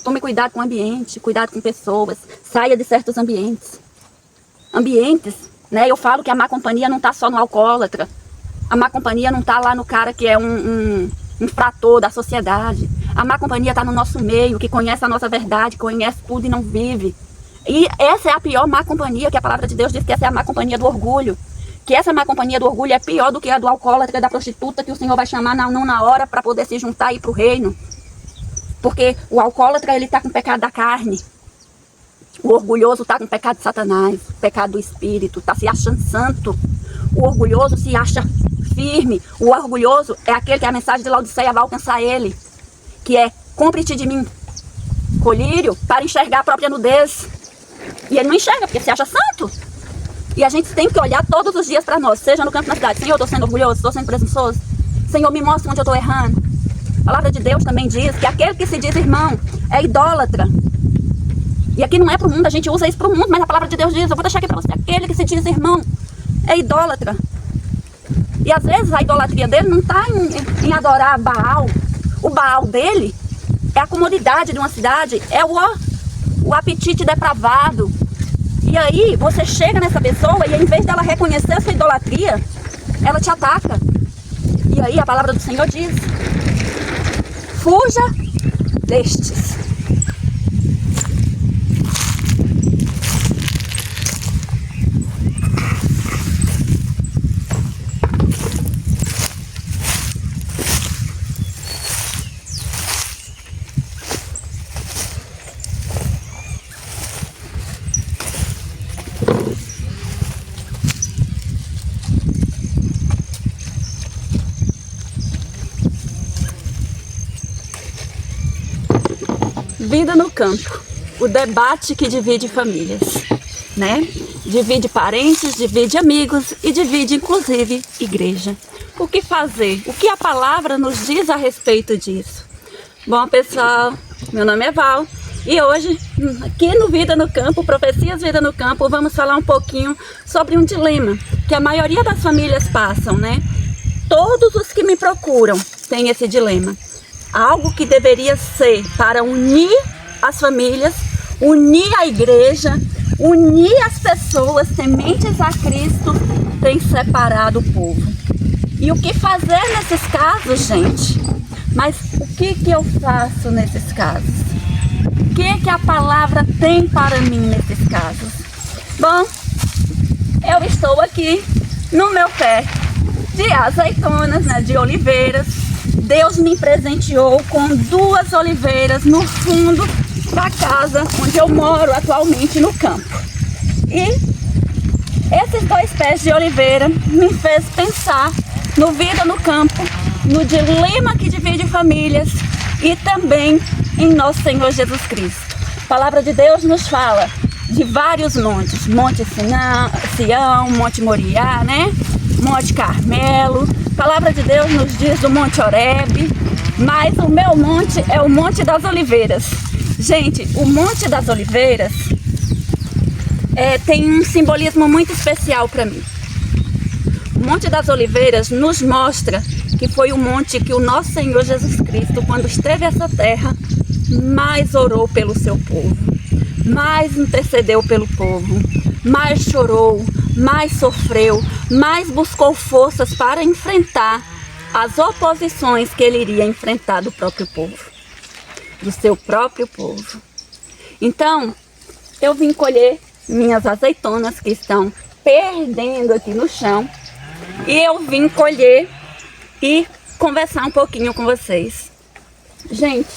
Tome cuidado com o ambiente, cuidado com pessoas. Saia de certos ambientes. Ambientes, né? Eu falo que a má companhia não está só no alcoólatra. A má companhia não está lá no cara que é um infrator da sociedade. A má companhia está no nosso meio, que conhece a nossa verdade, conhece tudo e não vive. E essa é a pior má companhia, que a palavra de Deus diz que essa é a má companhia do orgulho. Que essa má companhia do orgulho é pior do que a do alcoólatra, da prostituta, que o Senhor vai chamar não na hora para poder se juntar e ir para o reino. Porque o alcoólatra, ele está com o pecado da carne. O orgulhoso está com o pecado de Satanás, o pecado do espírito, está se achando santo. O orgulhoso se acha firme. O orgulhoso é aquele que a mensagem de Laodiceia vai alcançar ele. Que é, compre-te de mim, colírio, para enxergar a própria nudez. E ele não enxerga, porque se acha santo. E a gente tem que olhar todos os dias para nós, seja no campo, na cidade. Senhor, eu estou sendo orgulhoso, estou sendo presunçoso. Senhor, me mostra onde eu estou errando. A palavra de Deus também diz que aquele que se diz irmão é idólatra. E aqui não é para o mundo, a gente usa isso para o mundo, mas a palavra de Deus diz, eu vou deixar aqui para você, aquele que se diz irmão é idólatra. E às vezes a idolatria dele não está em adorar Baal. O Baal dele é a comodidade de uma cidade, é o apetite depravado. E aí você chega nessa pessoa e em vez dela reconhecer essa idolatria, ela te ataca. E aí a palavra do Senhor diz, fuja destes. Vida no campo, o debate que divide famílias, né? Divide parentes, divide amigos e divide inclusive igreja. O que fazer? O que a palavra nos diz a respeito disso? Bom, pessoal, meu nome é Val e hoje, aqui no Vida no Campo, Profecias Vida no Campo, vamos falar um pouquinho sobre um dilema que a maioria das famílias passam, né? Todos os que me procuram têm esse dilema. Algo que deveria ser para unir as famílias, unir a igreja, unir as pessoas tementes a Cristo, tem separado o povo. E o que fazer nesses casos, gente? Mas o que eu faço nesses casos? O que a palavra tem para mim nesses casos? Bom, eu estou aqui no meu pé de azeitonas, né, de oliveiras. Deus me presenteou com 2 oliveiras no fundo da casa onde eu moro atualmente no campo. E esses 2 pés de oliveira me fez pensar no Vida no Campo, no dilema que divide famílias e também em nosso Senhor Jesus Cristo. A palavra de Deus nos fala de vários montes, Monte Sião, Monte Moriá, né? Monte Carmelo. A palavra de Deus nos diz do Monte Horebe, mas o meu monte é o Monte das Oliveiras. Gente, o Monte das Oliveiras tem um simbolismo muito especial para mim. O Monte das Oliveiras nos mostra que foi o monte que o nosso Senhor Jesus Cristo, quando esteve essa terra, mais orou pelo seu povo, mais intercedeu pelo povo, mais chorou, mais sofreu, mais buscou forças para enfrentar as oposições que ele iria enfrentar do próprio povo, do seu próprio povo. Então, eu vim colher minhas azeitonas que estão perdendo aqui no chão e eu vim colher e conversar um pouquinho com vocês. Gente,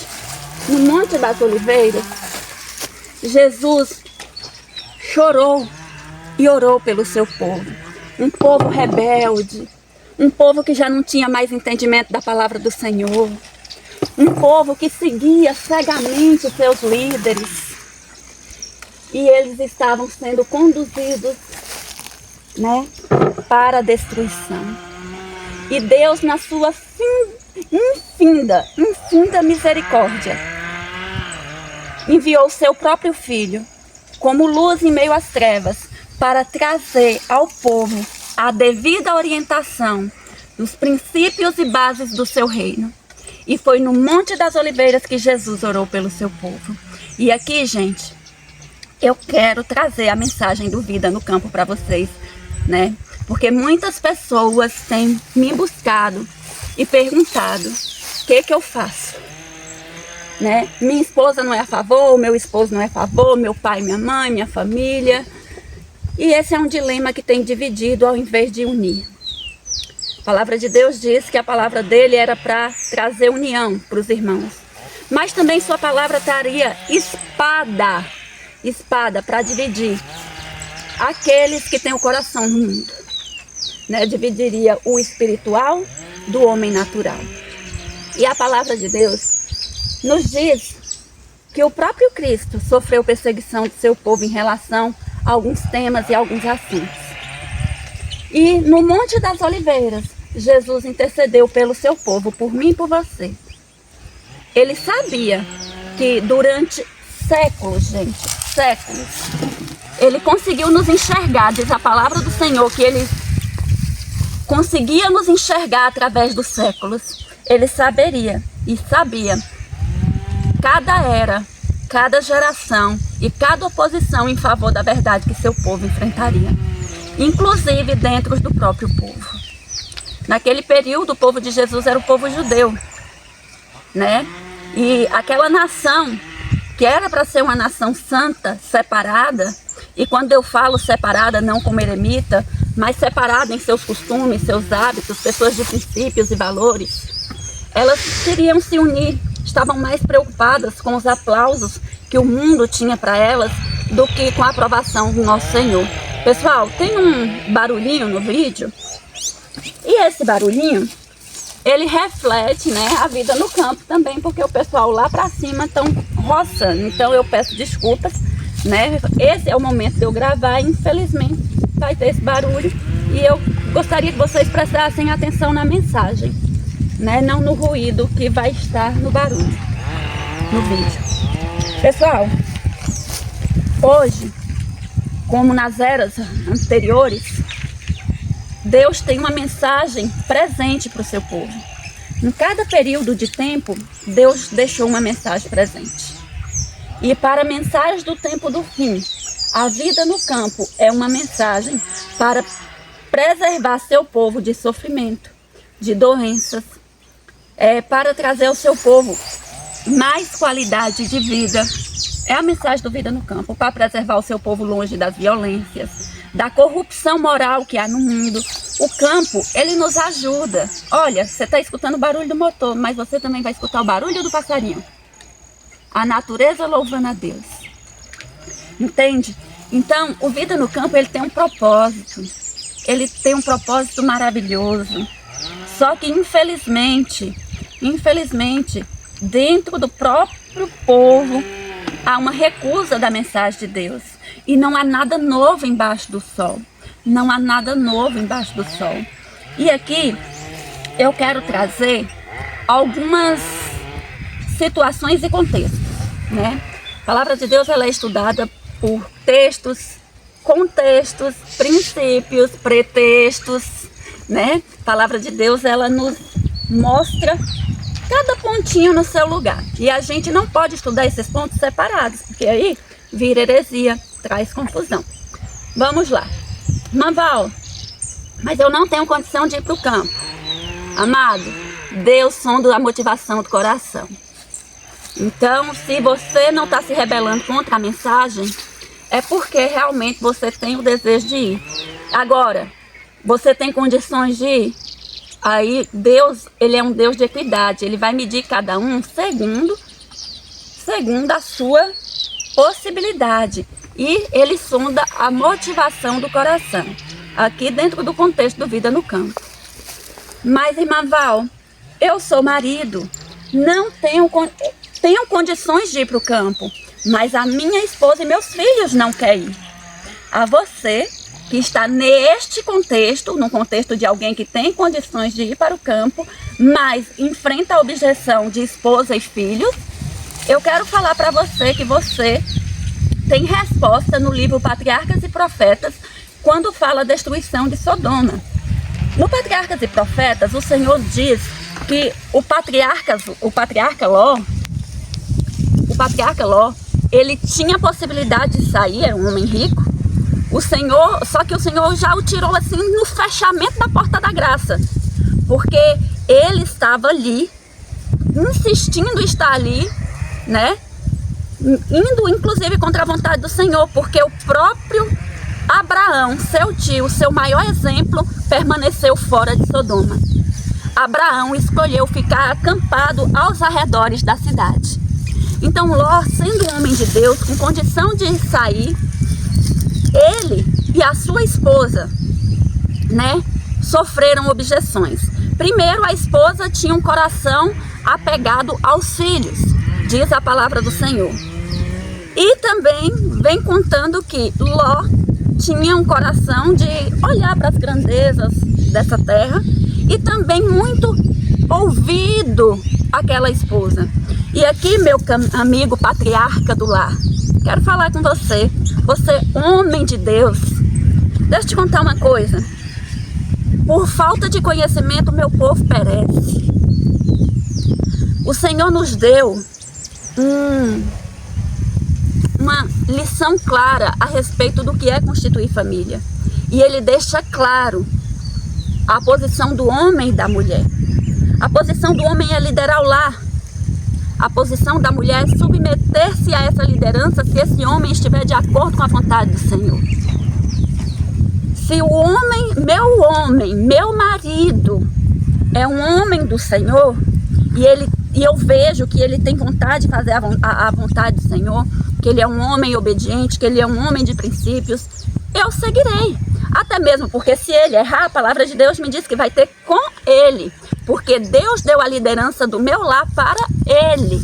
no Monte das Oliveiras, Jesus chorou e orou pelo seu povo. Um povo rebelde, um povo que já não tinha mais entendimento da palavra do Senhor, um povo que seguia cegamente os seus líderes. E eles estavam sendo conduzidos, né, para a destruição. E Deus, na sua infinda misericórdia, enviou o seu próprio Filho como luz em meio às trevas para trazer ao povo a devida orientação dos princípios e bases do seu reino. E foi no Monte das Oliveiras que Jesus orou pelo seu povo. E aqui, gente, eu quero trazer a mensagem do Vida no Campo para vocês, né? Porque muitas pessoas têm me buscado e perguntado o que eu faço, né? Minha esposa não é a favor, meu esposo não é a favor, meu pai, minha mãe, minha família. E esse é um dilema que tem dividido ao invés de unir. A palavra de Deus diz que a palavra dele era para trazer união para os irmãos. Mas também sua palavra traria espada para dividir aqueles que têm o coração no mundo, né? Dividiria o espiritual do homem natural. E a palavra de Deus nos diz que o próprio Cristo sofreu perseguição do seu povo em relação a alguns temas e alguns assuntos. E no Monte das Oliveiras, Jesus intercedeu pelo seu povo, por mim e por você. Ele sabia que durante séculos, gente, séculos, ele conseguiu nos enxergar, diz a palavra do Senhor, que ele conseguia nos enxergar através dos séculos. Ele saberia e sabia cada era, cada geração e cada oposição em favor da verdade que seu povo enfrentaria, inclusive dentro do próprio povo. Naquele período, o povo de Jesus era o povo judeu, né? E aquela nação que era para ser uma nação santa, separada, e quando eu falo separada, não como eremita, mas separada em seus costumes, seus hábitos, pessoas de princípios e valores, elas queriam se unir, estavam mais preocupadas com os aplausos que o mundo tinha para elas do que com a aprovação do nosso Senhor. Pessoal, tem um barulhinho no vídeo, e esse barulhinho, ele reflete, né, a vida no campo também, porque o pessoal lá para cima estão roçando. Então eu peço desculpas, né? Esse é o momento de eu gravar, infelizmente vai ter esse barulho, e eu gostaria que vocês prestassem atenção na mensagem, né? Não no ruído que vai estar no barulho, no vídeo. Pessoal, hoje, como nas eras anteriores, Deus tem uma mensagem presente para o seu povo. Em cada período de tempo, Deus deixou uma mensagem presente. E para a mensagem do tempo do fim, a vida no campo é uma mensagem para preservar seu povo de sofrimento, de doenças, para trazer ao seu povo mais qualidade de vida. É a mensagem do Vida no Campo, para preservar o seu povo longe das violências, da corrupção moral que há no mundo. O campo, ele nos ajuda. Olha, você está escutando o barulho do motor, mas você também vai escutar o barulho do passarinho. A natureza louvando a Deus. Entende? Então, o Vida no Campo, ele tem um propósito. Ele tem um propósito maravilhoso. Só que, infelizmente, dentro do próprio povo, há uma recusa da mensagem de Deus. E não há nada novo embaixo do sol. Não há nada novo embaixo do sol. E aqui eu quero trazer algumas situações e contextos, né? A palavra de Deus, ela é estudada por textos, contextos, princípios, pretextos, né? A palavra de Deus, ela nos mostra cada pontinho no seu lugar. E a gente não pode estudar esses pontos separados, porque aí vira heresia, traz confusão. Vamos lá. Manval, mas eu não tenho condição de ir para o campo. Amado, Deus sonda a motivação do coração. Então, se você não está se rebelando contra a mensagem, é porque realmente você tem o desejo de ir. Agora, você tem condições de ir? Aí Deus, ele é um Deus de equidade. Ele vai medir cada um segundo a sua possibilidade. E ele sonda a motivação do coração. Aqui dentro do contexto do Vida no Campo. Mas, irmã Val, eu sou marido. Não tenho condições de ir para o campo. Mas a minha esposa e meus filhos não querem ir. A você que está neste contexto, no contexto de alguém que tem condições de ir para o campo, mas enfrenta a objeção de esposa e filhos, eu quero falar para você que você tem resposta no livro Patriarcas e Profetas, quando fala a destruição de Sodoma. No Patriarcas e Profetas, o Senhor diz que o patriarca Ló, ele tinha a possibilidade de sair, era um homem rico. Só que o Senhor já o tirou assim no fechamento da porta da graça, porque ele estava ali, insistindo em estar ali, né? Indo inclusive contra a vontade do Senhor, porque o próprio Abraão, seu tio, seu maior exemplo, permaneceu fora de Sodoma. Abraão escolheu ficar acampado aos arredores da cidade. Então Ló, sendo um homem de Deus, com condição de sair, ele e a sua esposa, né, sofreram objeções. Primeiro, a esposa tinha um coração apegado aos filhos, diz a palavra do Senhor. E também vem contando que Ló tinha um coração de olhar para as grandezas dessa terra e também muito ouvido àquela esposa. E aqui, meu amigo patriarca do lar, quero falar com você, homem de Deus. Deixa eu te contar uma coisa. Por falta de conhecimento, meu povo perece. O Senhor nos deu uma lição clara a respeito do que é constituir família. E ele deixa claro a posição do homem e da mulher. A posição do homem é liderar o lar. A posição da mulher é submeter-se a essa liderança se esse homem estiver de acordo com a vontade do Senhor. Se o homem, meu marido, é um homem do Senhor, e eu vejo que ele tem vontade de fazer a vontade do Senhor, que ele é um homem obediente, que ele é um homem de princípios, eu seguirei. Até mesmo porque se ele errar, a palavra de Deus me diz que vai ter com ele. Porque Deus deu a liderança do meu lar para ele.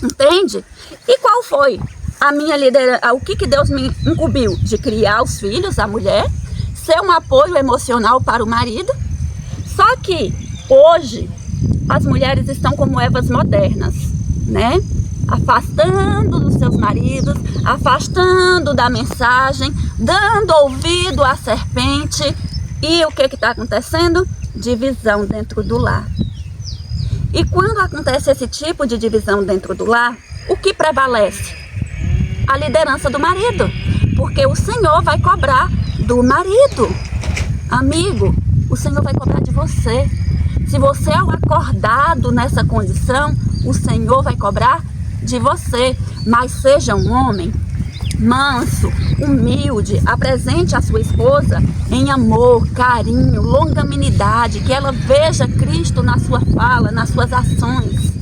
Entende? E qual foi a minha liderança? O que Deus me incumbiu? De criar os filhos, a mulher, ser um apoio emocional para o marido. Só que hoje as mulheres estão como Evas modernas, né? Afastando dos seus maridos, afastando da mensagem, dando ouvido à serpente. E o que está acontecendo? Divisão dentro do lar. E quando acontece esse tipo de divisão dentro do lar, o que prevalece? A liderança do marido. Porque o Senhor vai cobrar do marido. Amigo, o Senhor vai cobrar de você. Se você é o acordado nessa condição, o Senhor vai cobrar de você. Mas seja um homem manso, humilde, apresente a sua esposa em amor, carinho, longanimidade, que ela veja Cristo na sua fala, nas suas ações,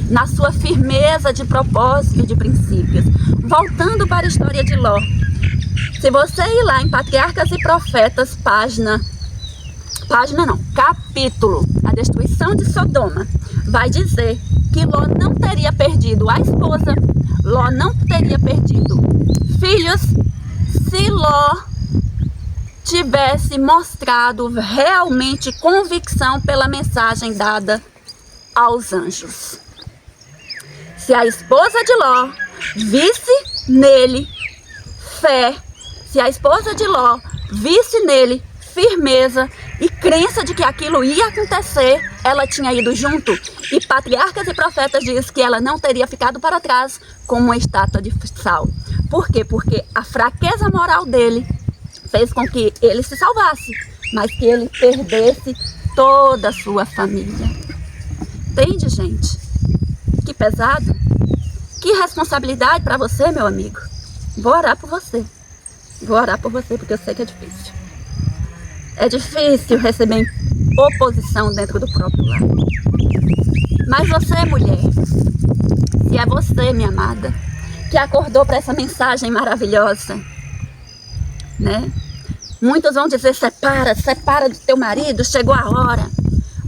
na sua firmeza de propósito e de princípios. Voltando para a história de Ló, se você ir lá em Patriarcas e Profetas, capítulo, a destruição de Sodoma, vai dizer que Ló não teria perdido a esposa, Ló não teria perdido filhos, se Ló tivesse mostrado realmente convicção pela mensagem dada aos anjos. Se a esposa de Ló visse nele fé, se a esposa de Ló visse nele firmeza e crença de que aquilo ia acontecer, ela tinha ido junto. E Patriarcas e Profetas diz que ela não teria ficado para trás como uma estátua de sal. Por quê? Porque a fraqueza moral dele fez com que ele se salvasse, mas que ele perdesse toda a sua família. Entende, gente? Que pesado. Que responsabilidade para você, meu amigo. Vou orar por você. Vou orar por você porque eu sei que é difícil. É difícil receber oposição dentro do próprio lar. Mas você, mulher, se é você, minha amada, que acordou para essa mensagem maravilhosa, né? Muitos vão dizer, separa do teu marido, chegou a hora.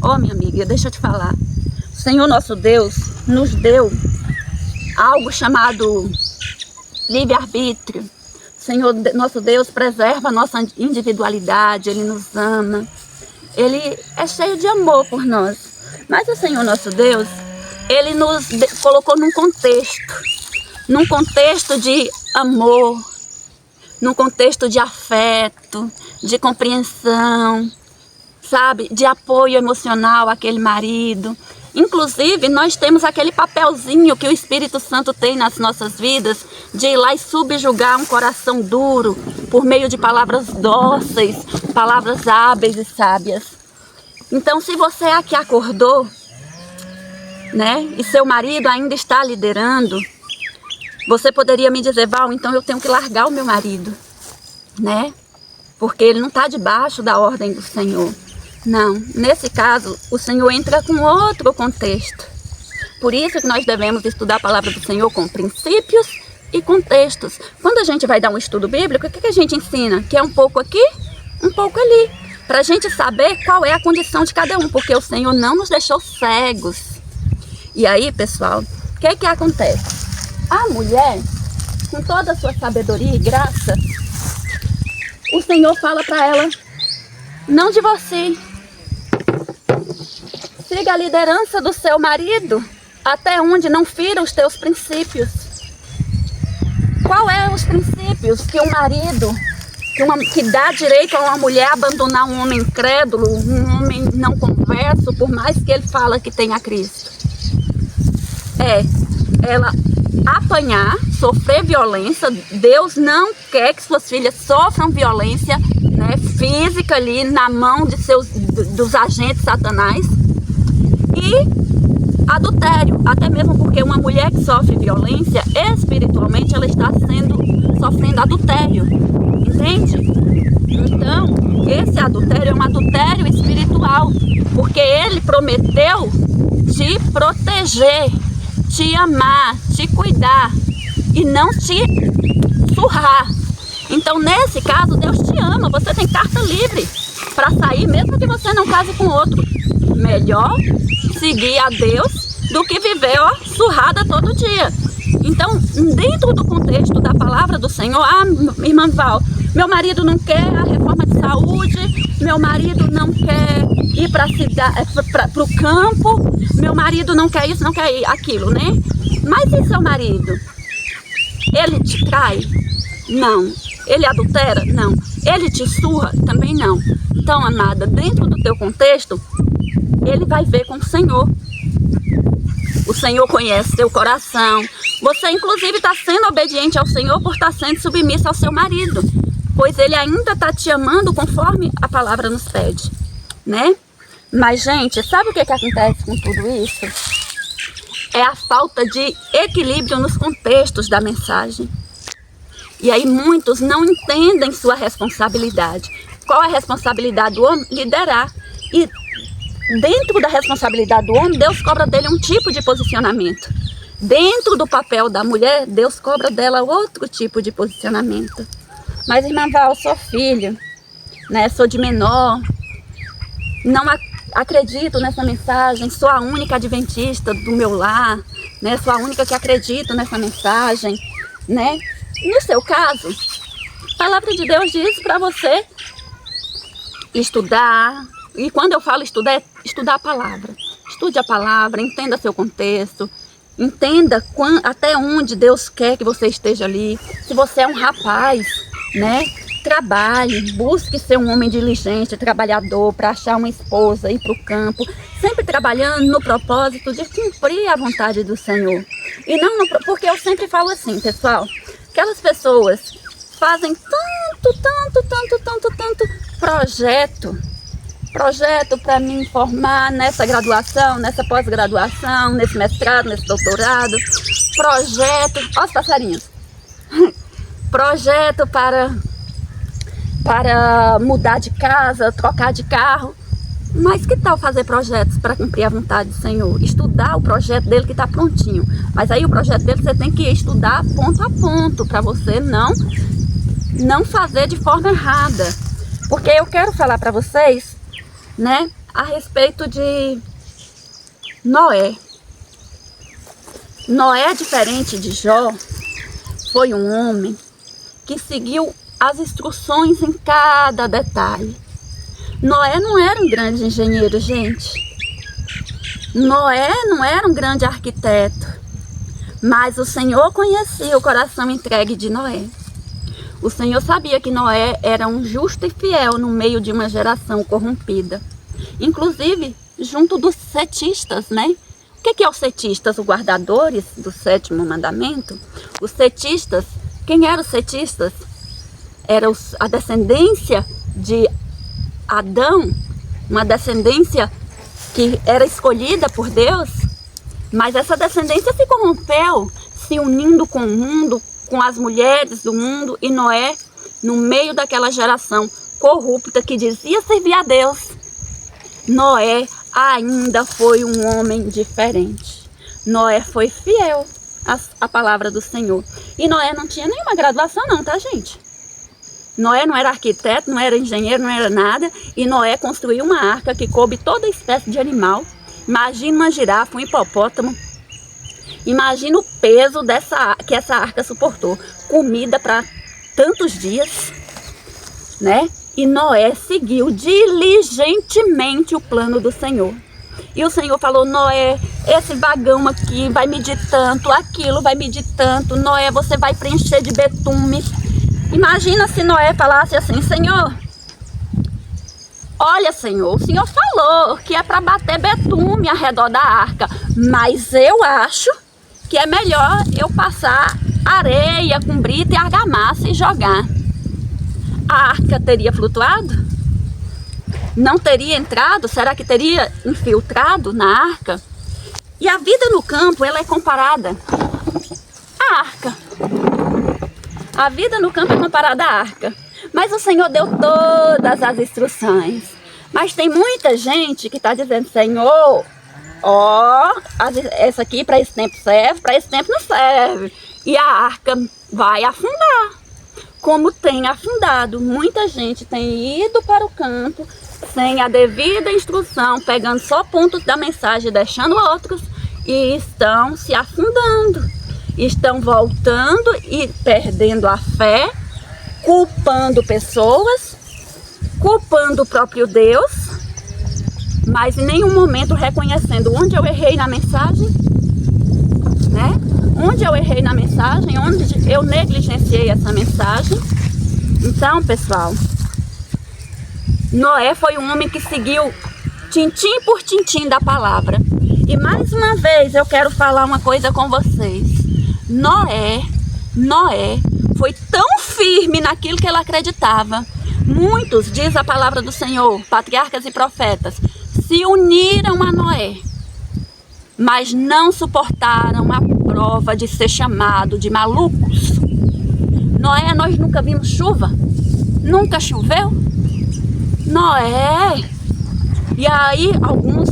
Ó, minha amiga, deixa eu te falar. O Senhor nosso Deus nos deu algo chamado livre-arbítrio. Senhor, nosso Deus preserva a nossa individualidade, Ele nos ama, Ele é cheio de amor por nós. Mas o Senhor, nosso Deus, Ele nos colocou num contexto de amor, num contexto de afeto, de compreensão. sabe, de apoio emocional àquele marido. Inclusive, nós temos aquele papelzinho que o Espírito Santo tem nas nossas vidas, de ir lá e subjugar um coração duro, por meio de palavras dóceis, palavras hábeis e sábias. Então, se você aqui acordou, né, e seu marido ainda está liderando, você poderia me dizer: Val, então eu tenho que largar o meu marido, né? Porque ele não está debaixo da ordem do Senhor. Não, nesse caso, o Senhor entra com outro contexto. Por isso que nós devemos estudar a palavra do Senhor com princípios e contextos. Quando a gente vai dar um estudo bíblico, o que a gente ensina? Que é um pouco aqui, um pouco ali. Para a gente saber qual é a condição de cada um, porque o Senhor não nos deixou cegos. E aí, pessoal, o que acontece? A mulher, com toda a sua sabedoria e graça, o Senhor fala para ela: não divorcie. Siga a liderança do seu marido até onde não fira os teus princípios. Qual é os princípios que um marido, que dá direito a uma mulher abandonar um homem incrédulo, um homem não converso, por mais que ele fala que tem a Cristo? É ela apanhar, sofrer violência. Deus não quer que suas filhas sofram violência, né, física ali na mão de dos agentes satanás. E adultério, até mesmo porque uma mulher que sofre violência, espiritualmente ela está sofrendo adultério, entende? Então, esse adultério é um adultério espiritual, porque ele prometeu te proteger, te amar, te cuidar e não te surrar. Então, nesse caso, Deus te ama, você tem carta livre para sair, mesmo que você não case com outro. Melhor seguir a Deus do que viver, ó, surrada todo dia. Então, dentro do contexto da palavra do Senhor, irmã Val, meu marido não quer a reforma de saúde, meu marido não quer ir para o campo, meu marido não quer isso, não quer aquilo, né? Mas e seu marido? Ele te trai? Não. Ele adultera? Não. Ele te surra? Também não. Então, amada, dentro do teu contexto, ele vai ver com o Senhor. O Senhor conhece teu coração. Você, inclusive, está sendo obediente ao Senhor por estar sendo submissa ao seu marido, pois ele ainda está te amando conforme a palavra nos pede, né? Mas, gente, sabe o que acontece com tudo isso? É a falta de equilíbrio nos contextos da mensagem. E aí muitos não entendem sua responsabilidade. Qual é a responsabilidade do homem? Liderar. E dentro da responsabilidade do homem, Deus cobra dele um tipo de posicionamento. Dentro do papel da mulher, Deus cobra dela outro tipo de posicionamento. Mas, irmã Val, eu sou filho, né? Sou de menor, não acredito nessa mensagem, sou a única adventista do meu lar, né? Sou a única que acredito nessa mensagem, né? No seu caso, a palavra de Deus diz para você estudar. E quando eu falo estudar, é estudar a palavra. Estude a palavra, entenda seu contexto, entenda até onde Deus quer que você esteja ali. Se você é um rapaz, né? Trabalhe, busque ser um homem diligente, trabalhador, para achar uma esposa, ir para o campo, sempre trabalhando no propósito de cumprir a vontade do Senhor. E não porque eu sempre falo assim, pessoal, aquelas pessoas fazem tanto projeto para me formar nessa graduação, nessa pós-graduação, nesse mestrado, nesse doutorado, projeto, olha os passarinhos, projeto para mudar de casa, trocar de carro. Mas que tal fazer projetos para cumprir a vontade do Senhor? Estudar o projeto dele que está prontinho. Mas aí o projeto dele você tem que estudar ponto a ponto, para você não fazer de forma errada. Porque eu quero falar para vocês, né, a respeito de Noé. Noé, diferente de Jó, foi um homem que seguiu as instruções em cada detalhe. Noé não era um grande engenheiro, gente. Noé não era um grande arquiteto. Mas o Senhor conhecia o coração entregue de Noé. O Senhor sabia que Noé era um justo e fiel no meio de uma geração corrompida. inclusive junto dos cetistas, né? O que é os cetistas? Os guardadores do 7º mandamento. Os cetistas, quem eram os cetistas? Era a descendência de Adão, uma descendência que era escolhida por Deus, mas essa descendência se corrompeu, se unindo com o mundo, com as mulheres do mundo, e Noé, no meio daquela geração corrupta que dizia servir a Deus, Noé ainda foi um homem diferente. Noé foi fiel à palavra do Senhor. E Noé não tinha nenhuma graduação não, tá, gente? Noé não era arquiteto, não era engenheiro, não era nada. E Noé construiu uma arca que coube toda espécie de animal. Imagina uma girafa, um hipopótamo. Imagina o peso que essa arca suportou. Comida para tantos dias, né? E Noé seguiu diligentemente o plano do Senhor. E o Senhor falou: Noé, esse vagão aqui vai medir tanto, aquilo vai medir tanto. Noé, você vai preencher de betume. Imagina se Noé falasse assim: Senhor, olha, Senhor, o Senhor falou que é para bater betume ao redor da arca, mas eu acho que é melhor eu passar areia com brita e argamassa e jogar. A arca teria flutuado? Não teria entrado? Será que teria infiltrado na arca? E a vida no campo, ela é comparada à arca. A vida no campo é comparada à arca. Mas o Senhor deu todas as instruções. Mas tem muita gente que está dizendo: Senhor, essa aqui para esse tempo serve, para esse tempo não serve. E a arca vai afundar. Como tem afundado, muita gente tem ido para o campo sem a devida instrução, pegando só pontos da mensagem, deixando outros, e estão se afundando. Estão voltando e perdendo a fé, culpando pessoas, culpando o próprio Deus, mas em nenhum momento reconhecendo onde eu errei na mensagem, né? Onde eu errei na mensagem, onde eu negligenciei essa mensagem. Então, pessoal, Noé foi um homem que seguiu tintim por tintim da palavra. E mais uma vez eu quero falar uma coisa com vocês. Noé foi tão firme naquilo que ele acreditava. Muitos, diz a palavra do Senhor, patriarcas e profetas, se uniram a Noé, mas não suportaram a prova de ser chamado de malucos. Noé, nós nunca vimos chuva? Nunca choveu? Noé. E aí alguns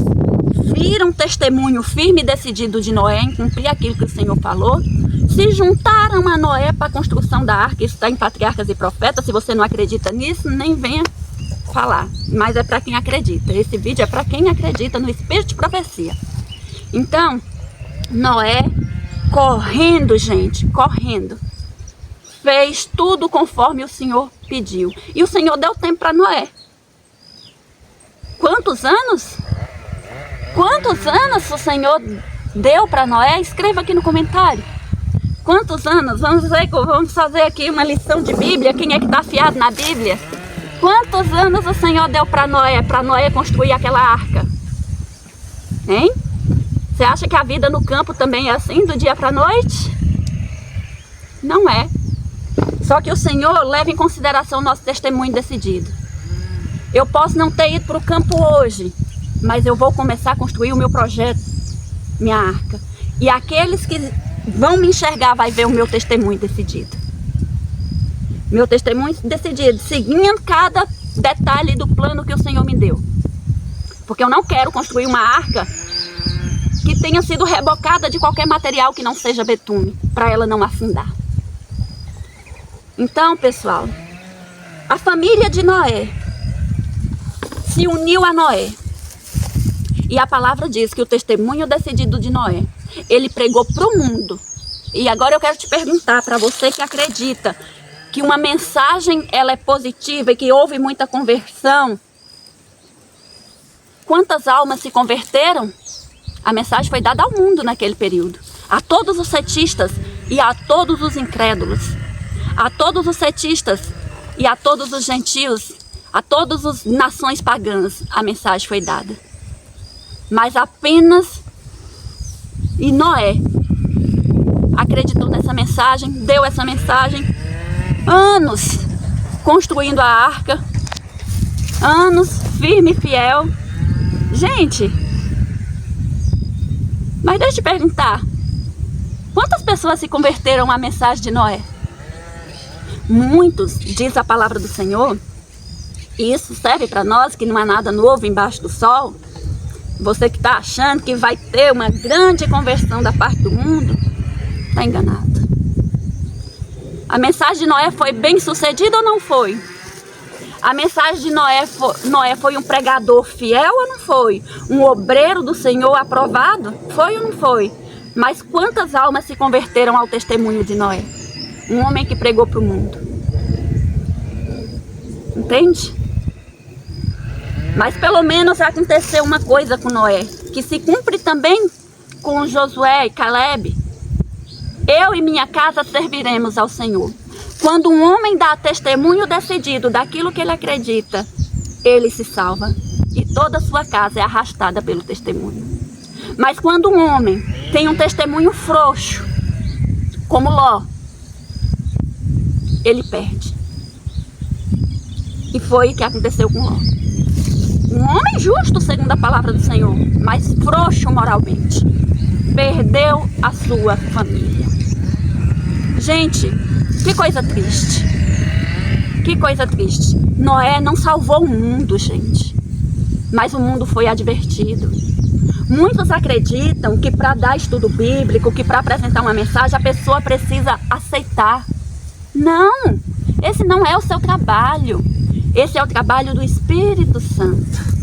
viram testemunho firme e decidido de Noé em cumprir aquilo que o Senhor falou, se juntaram a Noé para a construção da arca. Isso está em Patriarcas e Profetas. Se você não acredita nisso, nem venha falar. Mas é para quem acredita. Esse vídeo é para quem acredita no Espírito de Profecia. Então, Noé, correndo, gente, correndo, fez tudo conforme o Senhor pediu. E o Senhor deu tempo para Noé. Quantos anos? Quantos anos o Senhor deu para Noé? Escreva aqui no comentário. Quantos anos? Vamos fazer aqui uma lição de Bíblia. Quem é que está afiado na Bíblia? Quantos anos o Senhor deu para Noé construir aquela arca? Hein? Você acha que a vida no campo também é assim, do dia para a noite? Não é. Só que o Senhor leva em consideração o nosso testemunho decidido. Eu posso não ter ido para o campo hoje, mas eu vou começar a construir o meu projeto, minha arca. E aqueles que vão me enxergar vai ver o meu testemunho decidido. Meu testemunho decidido, seguindo cada detalhe do plano que o Senhor me deu. Porque eu não quero construir uma arca que tenha sido rebocada de qualquer material que não seja betume, para ela não afundar. Então, pessoal, a família de Noé se uniu a Noé. E a palavra diz que o testemunho decidido de Noé, ele pregou para o mundo. E agora eu quero te perguntar, para você que acredita que uma mensagem ela é positiva e que houve muita conversão, quantas almas se converteram? A mensagem foi dada ao mundo naquele período, a todos os cetistas e a todos os incrédulos, a todos os cetistas e a todos os gentios, A todas as nações pagãs a mensagem foi dada. Mas apenas Noé acreditou nessa mensagem, deu essa mensagem, anos construindo a arca, anos firme e fiel. Gente, mas deixa eu te perguntar, quantas pessoas se converteram à mensagem de Noé? Muitos, diz a palavra do Senhor, e isso serve para nós que não há nada novo embaixo do sol. Você que está achando que vai ter uma grande conversão da parte do mundo, está enganado. A mensagem de Noé foi bem sucedida ou não foi? A mensagem de Noé foi um pregador fiel ou não foi? Um obreiro do Senhor aprovado? Foi ou não foi? Mas quantas almas se converteram ao testemunho de Noé? Um homem que pregou para o mundo. Entende? Mas pelo menos aconteceu uma coisa com Noé, que se cumpre também com Josué e Caleb. Eu e minha casa serviremos ao Senhor. Quando um homem dá testemunho decidido daquilo que ele acredita, ele se salva e toda a sua casa é arrastada pelo testemunho. Mas quando um homem tem um testemunho frouxo, como Ló, ele perde. E foi o que aconteceu com Ló. Um homem justo, segundo a palavra do Senhor, mas frouxo moralmente, perdeu a sua família. Gente, que coisa triste. Que coisa triste. Noé não salvou o mundo, gente, mas o mundo foi advertido. Muitos acreditam que para dar estudo bíblico, que para apresentar uma mensagem, a pessoa precisa aceitar. Não, esse não é o seu trabalho. Esse é o trabalho do Espírito Santo.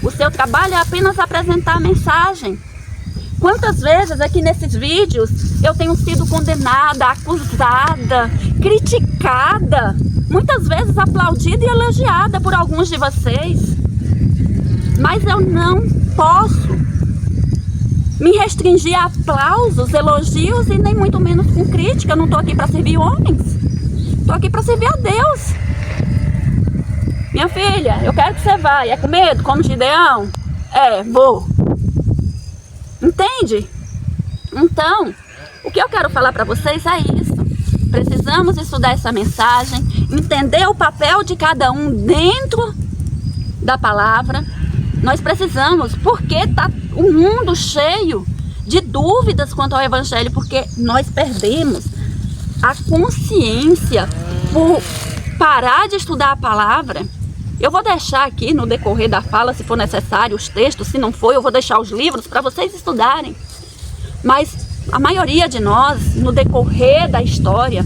O seu trabalho é apenas apresentar a mensagem. Quantas vezes aqui nesses vídeos eu tenho sido condenada, acusada, criticada, muitas vezes aplaudida e elogiada por alguns de vocês. Mas eu não posso me restringir a aplausos, elogios e nem muito menos com crítica. Eu não estou aqui para servir homens, estou aqui para servir a Deus. Minha filha, eu quero que você vá. É com medo, como Gideão? É, vou. Entende? Então, o que eu quero falar para vocês é isso. Precisamos estudar essa mensagem, entender o papel de cada um dentro da palavra. Nós precisamos, porque está o mundo cheio de dúvidas quanto ao Evangelho, porque nós perdemos a consciência por parar de estudar a palavra. Eu vou deixar aqui no decorrer da fala, se for necessário, os textos. Se não for, eu vou deixar os livros para vocês estudarem. Mas a maioria de nós, no decorrer da história,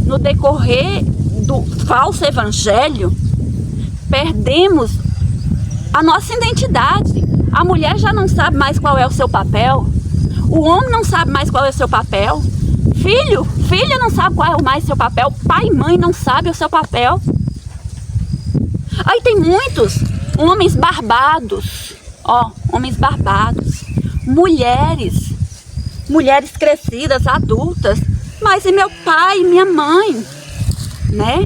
no decorrer do falso evangelho, perdemos a nossa identidade. A mulher já não sabe mais qual é o seu papel. O homem não sabe mais qual é o seu papel. Filha não sabe qual é mais o seu papel. Pai e mãe não sabem o seu papel. Aí tem muitos homens barbados, homens barbados, mulheres crescidas, adultas, mas e meu pai e minha mãe, né?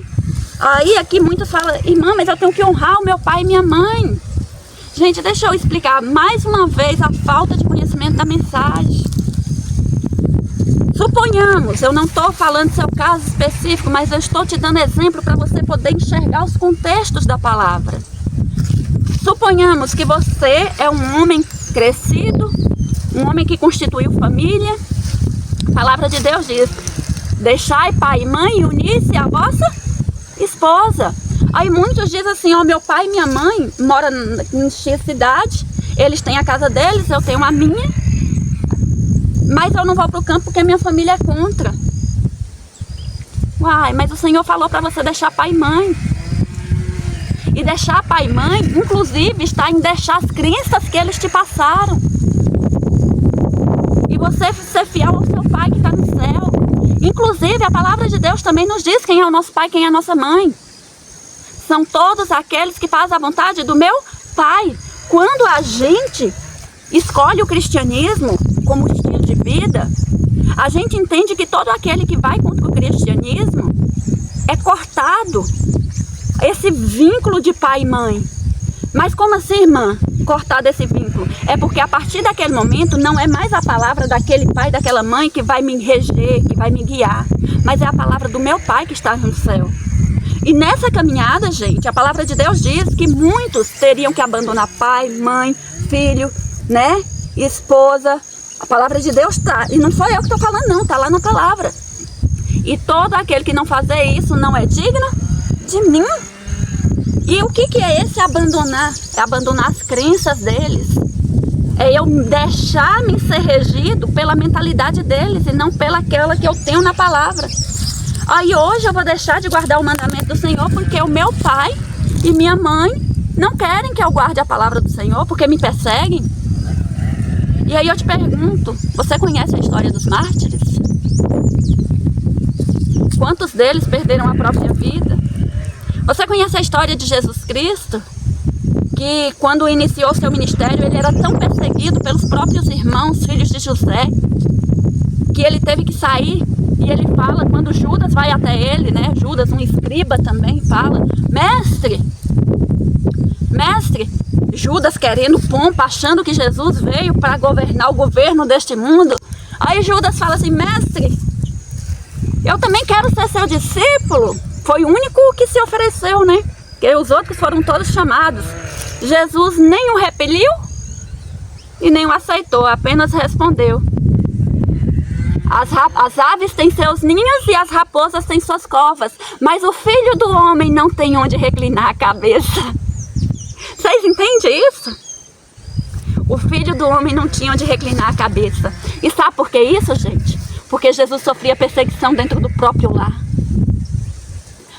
Aí aqui muitos falam, irmã, mas eu tenho que honrar o meu pai e minha mãe. Gente, deixa eu explicar mais uma vez a falta de conhecimento da mensagem. Suponhamos, eu não estou falando do seu caso específico, mas eu estou te dando exemplo para você poder enxergar os contextos da palavra. Suponhamos que você é um homem crescido, um homem que constituiu família. A palavra de Deus diz, deixai pai e mãe e unir-se à vossa esposa. Aí muitos dizem assim, meu pai e minha mãe moram em X cidade, eles têm a casa deles, eu tenho a minha. Mas eu não vou para o campo porque minha família é contra. Uai, mas o Senhor falou para você deixar pai e mãe. E deixar pai e mãe, inclusive, está em deixar as crenças que eles te passaram. E você ser fiel ao seu pai que está no céu. Inclusive, a palavra de Deus também nos diz quem é o nosso pai, quem é a nossa mãe. São todos aqueles que fazem a vontade do meu pai. Quando a gente escolhe o cristianismo como estilo de vida, a gente entende que todo aquele que vai contra o cristianismo é cortado, esse vínculo de pai e mãe. Mas como assim, irmã, cortar desse vínculo? É porque a partir daquele momento não é mais a palavra daquele pai, daquela mãe que vai me reger, que vai me guiar, mas é a palavra do meu pai que está no céu. E nessa caminhada, gente, a palavra de Deus diz que muitos teriam que abandonar pai, mãe, filho, né, esposa. A palavra de Deus está, e não sou eu que estou falando não, está lá na palavra. E todo aquele que não fazer isso não é digno de mim. E o que é esse abandonar? É abandonar as crenças deles. É eu deixar-me ser regido pela mentalidade deles e não pela aquela que eu tenho na palavra. Aí hoje eu vou deixar de guardar o mandamento do Senhor porque o meu pai e minha mãe não querem que eu guarde a palavra do Senhor porque me perseguem. E aí eu te pergunto, você conhece a história dos mártires? Quantos deles perderam a própria vida? Você conhece a história de Jesus Cristo? Que quando iniciou seu ministério, ele era tão perseguido pelos próprios irmãos, filhos de José, que ele teve que sair. E ele fala, quando Judas vai até ele, né? Judas, um escriba também, fala, mestre, Judas querendo pompa, achando que Jesus veio para governar o governo deste mundo. Aí Judas fala assim, mestre, eu também quero ser seu discípulo. Foi o único que se ofereceu, né? Porque os outros foram todos chamados. Jesus nem o repeliu e nem o aceitou, apenas respondeu. As aves têm seus ninhos e as raposas têm suas covas, mas o filho do homem não tem onde reclinar a cabeça. Vocês entendem isso? O filho do homem não tinha onde reclinar a cabeça. E sabe por que isso, gente? Porque Jesus sofria perseguição dentro do próprio lar.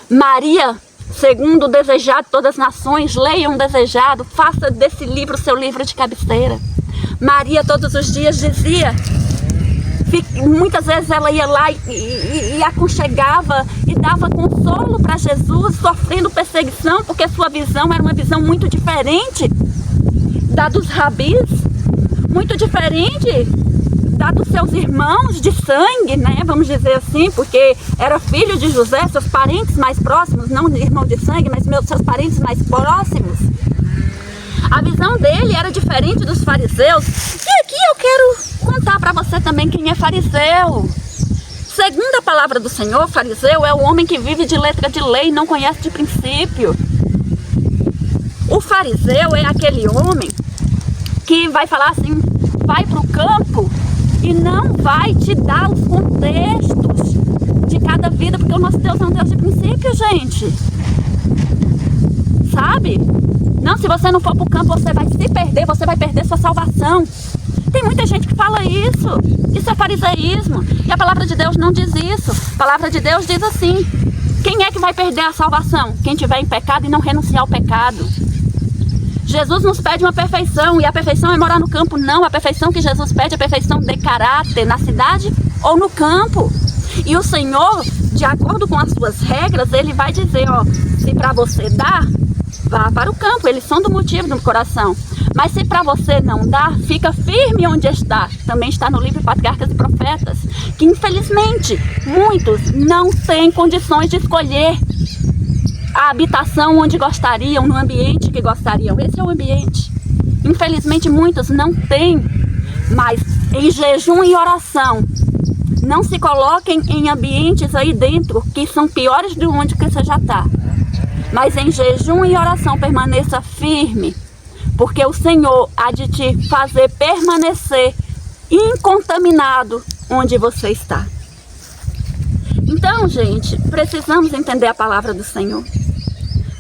Maria, segundo o desejado de todas as nações, leiam o desejado, faça desse livro seu livro de cabeceira. Maria todos os dias dizia, muitas vezes ela ia lá e aconchegava e dava consolo para Jesus, sofrendo perseguição, porque sua visão era uma visão muito diferente da dos rabis, muito diferente da dos seus irmãos de sangue, né? Vamos dizer assim, porque era filho de José, seus parentes mais próximos, não irmão de sangue, mas seus parentes mais próximos. A visão dele era diferente dos fariseus. E aqui eu quero contar para você também quem é fariseu. Segundo a palavra do Senhor, fariseu é o homem que vive de letra de lei e não conhece de princípio. O fariseu é aquele homem que vai falar assim, vai para o campo e não vai te dar os contextos de cada vida, porque o nosso Deus é um Deus de princípio, gente. Sabe? Não, se você não for para o campo, você vai se perder, você vai perder sua salvação. Tem muita gente que fala isso. Isso é fariseísmo. E a palavra de Deus não diz isso. A palavra de Deus diz assim, quem é que vai perder a salvação? Quem estiver em pecado e não renunciar ao pecado. Jesus nos pede uma perfeição, e a perfeição é morar no campo. Não, a perfeição que Jesus pede é a perfeição de caráter, na cidade ou no campo. E o Senhor, de acordo com as suas regras, Ele vai dizer, ó, se para você dar, vá para o campo, eles são do motivo do coração. Mas se para você não dá, fica firme onde está. Também está no livro Patriarcas e Profetas, que infelizmente muitos não têm condições de escolher a habitação onde gostariam, no ambiente que gostariam. Esse é o ambiente. Infelizmente muitos não têm, mas em jejum e oração, não se coloquem em ambientes aí dentro que são piores de onde que você já está. Mas em jejum e oração permaneça firme, porque o Senhor há de te fazer permanecer incontaminado onde você está. Então, gente, precisamos entender a palavra do Senhor.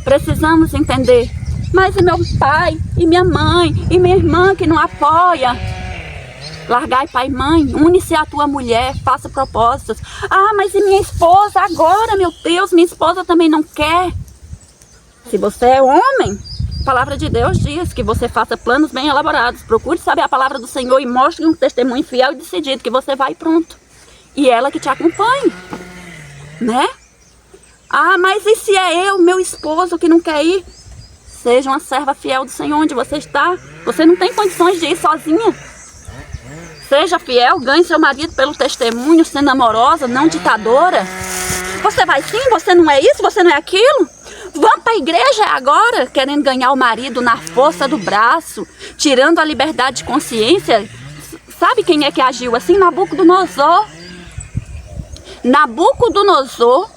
Precisamos entender, mas e meu pai, e minha mãe, e minha irmã que não apoia? Largai pai e mãe, une-se à tua mulher, faça propósitos. Ah, mas e minha esposa agora, meu Deus, minha esposa também não quer. Se você é homem, a palavra de Deus diz que você faça planos bem elaborados. Procure saber a palavra do Senhor e mostre um testemunho fiel e decidido que você vai e pronto. E ela que te acompanhe, né? Ah, mas e se é eu, meu esposo, que não quer ir? Seja uma serva fiel do Senhor onde você está. Você não tem condições de ir sozinha. Seja fiel, ganhe seu marido pelo testemunho, sendo amorosa, não ditadora. Você vai sim, você não é isso, você não é aquilo. vamos para a igreja agora, querendo ganhar o marido na força do braço, tirando a liberdade de consciência. Sabe quem é que agiu assim? Nabucodonosor. Nabucodonosor,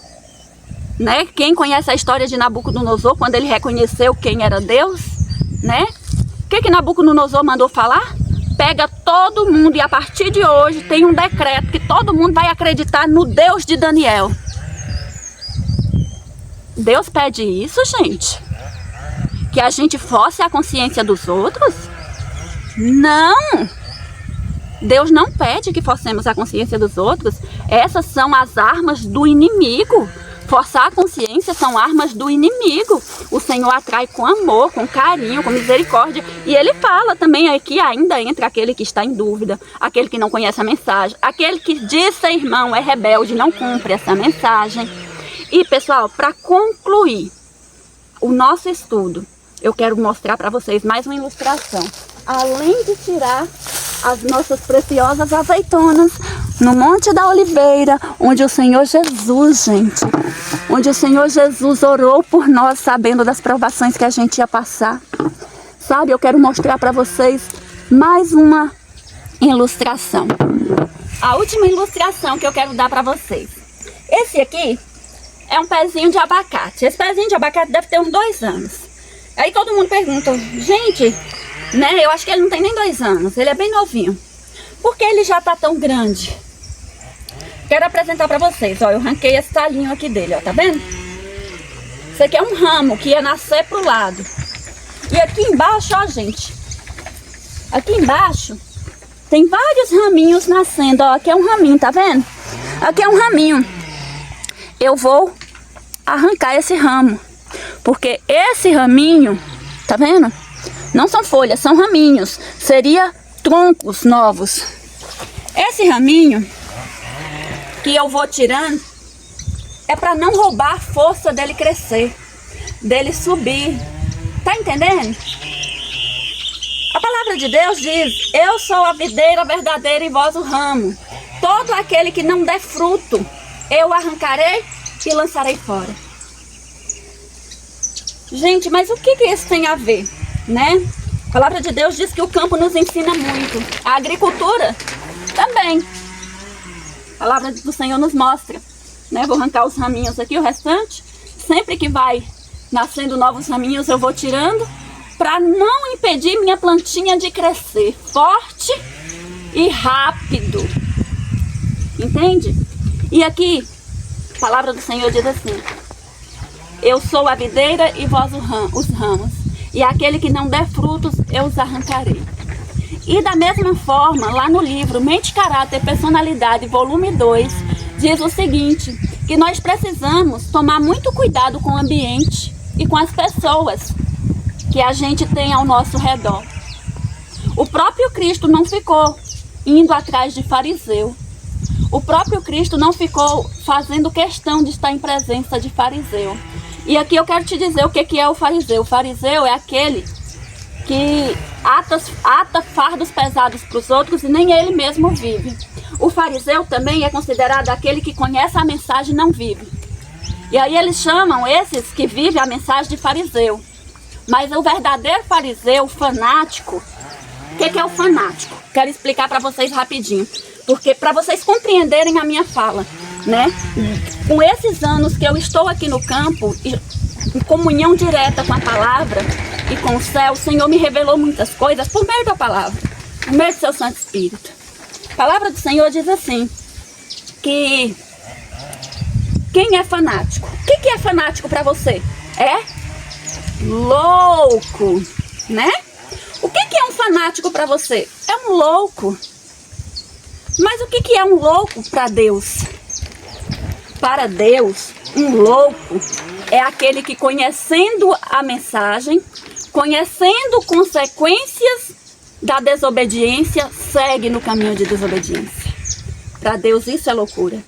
né? Quem conhece a história de Nabucodonosor, quando ele reconheceu quem era Deus, né? O que Nabucodonosor mandou falar? Pega todo mundo e a partir de hoje tem um decreto que todo mundo vai acreditar no Deus de Daniel. Deus pede isso, gente? Que a gente force a consciência dos outros? Não! Deus não pede que forcemos a consciência dos outros. Essas são as armas do inimigo. Forçar a consciência são armas do inimigo. O Senhor atrai com amor, com carinho, com misericórdia. E Ele fala também aqui, ainda entre aquele que está em dúvida, aquele que não conhece a mensagem, aquele que diz ser irmão, é rebelde, não cumpre essa mensagem. E pessoal, para concluir o nosso estudo, eu quero mostrar para vocês mais uma ilustração. Além de tirar as nossas preciosas azeitonas no Monte da Oliveira, onde o Senhor Jesus, gente, onde o Senhor Jesus orou por nós, sabendo das provações que a gente ia passar. Sabe, eu quero mostrar para vocês mais uma ilustração. A última ilustração que eu quero dar para vocês. Esse aqui é um pezinho de abacate. Esse pezinho de abacate deve ter uns 2 anos. Aí todo mundo pergunta, gente, né, eu acho que ele não tem nem 2 anos, ele é bem novinho. Por que ele já está tão grande? Quero apresentar para vocês, ó, eu arranquei esse talinho aqui dele, ó, tá vendo? Isso aqui é um ramo que ia nascer pro lado. E aqui embaixo, ó, gente, aqui embaixo tem vários raminhos nascendo, ó, aqui é um raminho, tá vendo? Aqui é um raminho. Eu vou arrancar esse ramo, porque esse raminho, tá vendo? Não são folhas, são raminhos. Seria troncos novos. Esse raminho que eu vou tirando é para não roubar a força dele crescer, dele subir. Tá entendendo? A palavra de Deus diz: eu sou a videira verdadeira e vós o ramo. Todo aquele que não der fruto, eu arrancarei e lançarei fora. Gente, mas o que isso tem a ver, né? A palavra de Deus diz que o campo nos ensina muito. A agricultura também. A palavra do Senhor nos mostra, né? Vou arrancar os raminhos aqui, o restante. Sempre que vai nascendo novos raminhos, eu vou tirando, para não impedir minha plantinha de crescer forte e rápido. Entende? E aqui, a palavra do Senhor diz assim: eu sou a videira e vós os ramos. E aquele que não der frutos, eu os arrancarei. E da mesma forma, lá no livro Mente, Caráter, Personalidade, volume 2, diz o seguinte, que nós precisamos tomar muito cuidado com o ambiente e com as pessoas que a gente tem ao nosso redor. O próprio Cristo não ficou indo atrás de fariseu. O próprio Cristo não ficou fazendo questão de estar em presença de fariseu. E aqui eu quero te dizer o que é o fariseu. O fariseu é aquele que ata fardos pesados para os outros e nem ele mesmo vive. O fariseu também é considerado aquele que conhece a mensagem e não vive. E aí eles chamam esses que vivem a mensagem de fariseu. Mas o verdadeiro fariseu, fanático, o que é o fanático? Quero explicar para vocês rapidinho, porque para vocês compreenderem a minha fala, né? Com esses anos que eu estou aqui no campo, em comunhão direta com a palavra e com o céu, o Senhor me revelou muitas coisas por meio da palavra, por meio do seu Santo Espírito. A palavra do Senhor diz assim, que quem é fanático? O que é fanático para você? É louco, né? O que é um fanático para você? É um louco. Mas o que é um louco para Deus? Para Deus, um louco é aquele que, conhecendo a mensagem, conhecendo consequências da desobediência, segue no caminho de desobediência. Para Deus isso é loucura.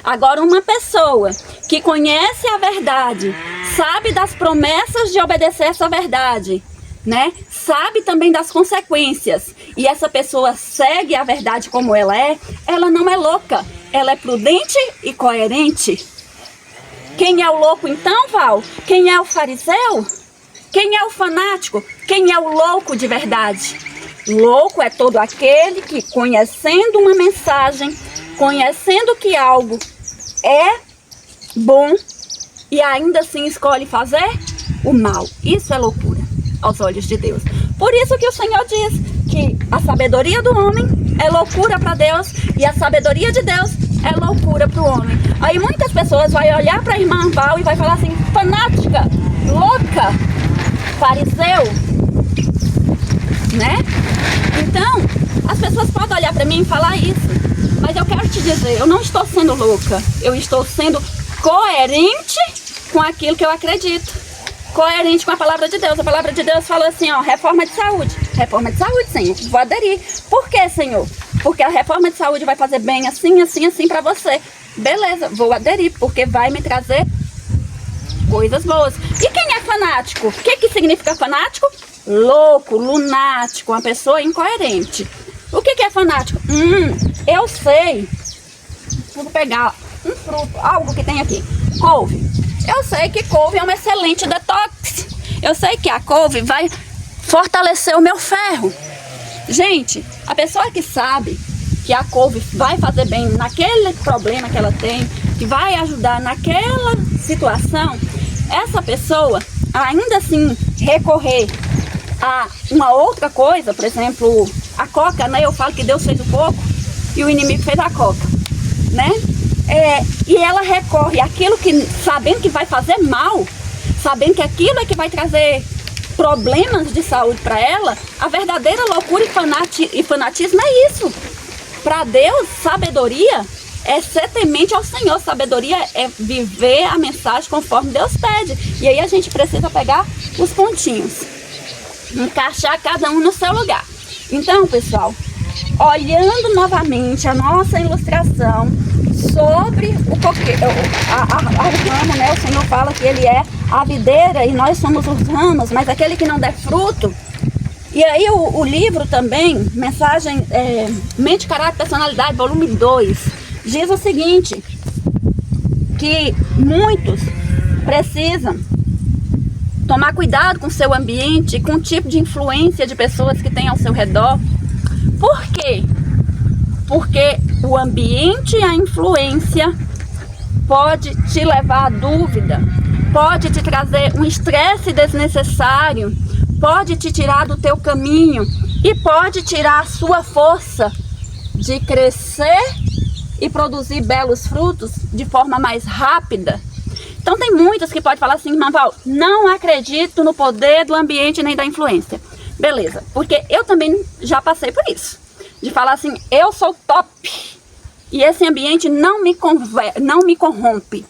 Agora, uma pessoa que conhece a verdade, sabe das promessas de obedecer essa verdade, né? Sabe também das consequências, e essa pessoa segue a verdade como ela não é louca, ela é prudente e coerente. Quem é o louco então, Val? Quem é o fariseu? Quem é o fanático? Quem é o louco de verdade? Louco é todo aquele que, conhecendo uma mensagem, conhecendo que algo é bom e ainda assim escolhe fazer o mal. Isso é loucura aos olhos de Deus. Por isso que o Senhor diz que a sabedoria do homem é loucura para Deus e a sabedoria de Deus é loucura para o homem. Aí muitas pessoas vão olhar para a irmã Val e vai falar assim: fanática, louca, fariseu, né? Então, as pessoas podem olhar para mim e falar isso, mas eu quero te dizer, eu não estou sendo louca, eu estou sendo coerente com aquilo que eu acredito, coerente com a palavra de Deus. A palavra de Deus fala assim, ó, reforma de saúde, Senhor, vou aderir. Por quê, Senhor? Porque a reforma de saúde vai fazer bem assim, assim, assim para você. Beleza, vou aderir, porque vai me trazer coisas boas. E quem é fanático? O que significa fanático? Louco, lunático, uma pessoa incoerente. O que é fanático? Eu sei. Vou pegar um fruto, algo que tem aqui. Couve. Eu sei que couve é um excelente detox. Eu sei que a couve vai fortalecer o meu ferro. Gente, a pessoa que sabe que a couve vai fazer bem naquele problema que ela tem, que vai ajudar naquela situação, essa pessoa ainda assim recorrer a uma outra coisa, por exemplo, a coca, né? Eu falo que Deus fez o coco e o inimigo fez a coca, né? E ela recorre àquilo que, sabendo que vai fazer mal, sabendo que aquilo é que vai trazer problemas de saúde para ela. A verdadeira loucura e fanatismo é isso. Para Deus, sabedoria é ser temente ao Senhor. Sabedoria é viver a mensagem conforme Deus pede. E aí a gente precisa pegar os pontinhos, encaixar cada um no seu lugar. Então, pessoal, olhando novamente a nossa ilustração sobre o coqueiro, o ramo, né? O Senhor fala que ele é a videira e nós somos os ramos, mas aquele que não der fruto. E aí o livro também, mensagem, Mente, Caráter, Personalidade, volume 2, diz o seguinte, que muitos precisam tomar cuidado com o seu ambiente e com o tipo de influência de pessoas que tem ao seu redor. Por quê? Porque o ambiente e a influência pode te levar à dúvida, pode te trazer um estresse desnecessário, pode te tirar do teu caminho e pode tirar a sua força de crescer e produzir belos frutos de forma mais rápida. Então tem muitos que podem falar assim, irmã Val, não acredito no poder do ambiente nem da influência. Beleza, porque eu também já passei por isso. De falar assim, eu sou top e esse ambiente não me corrompe.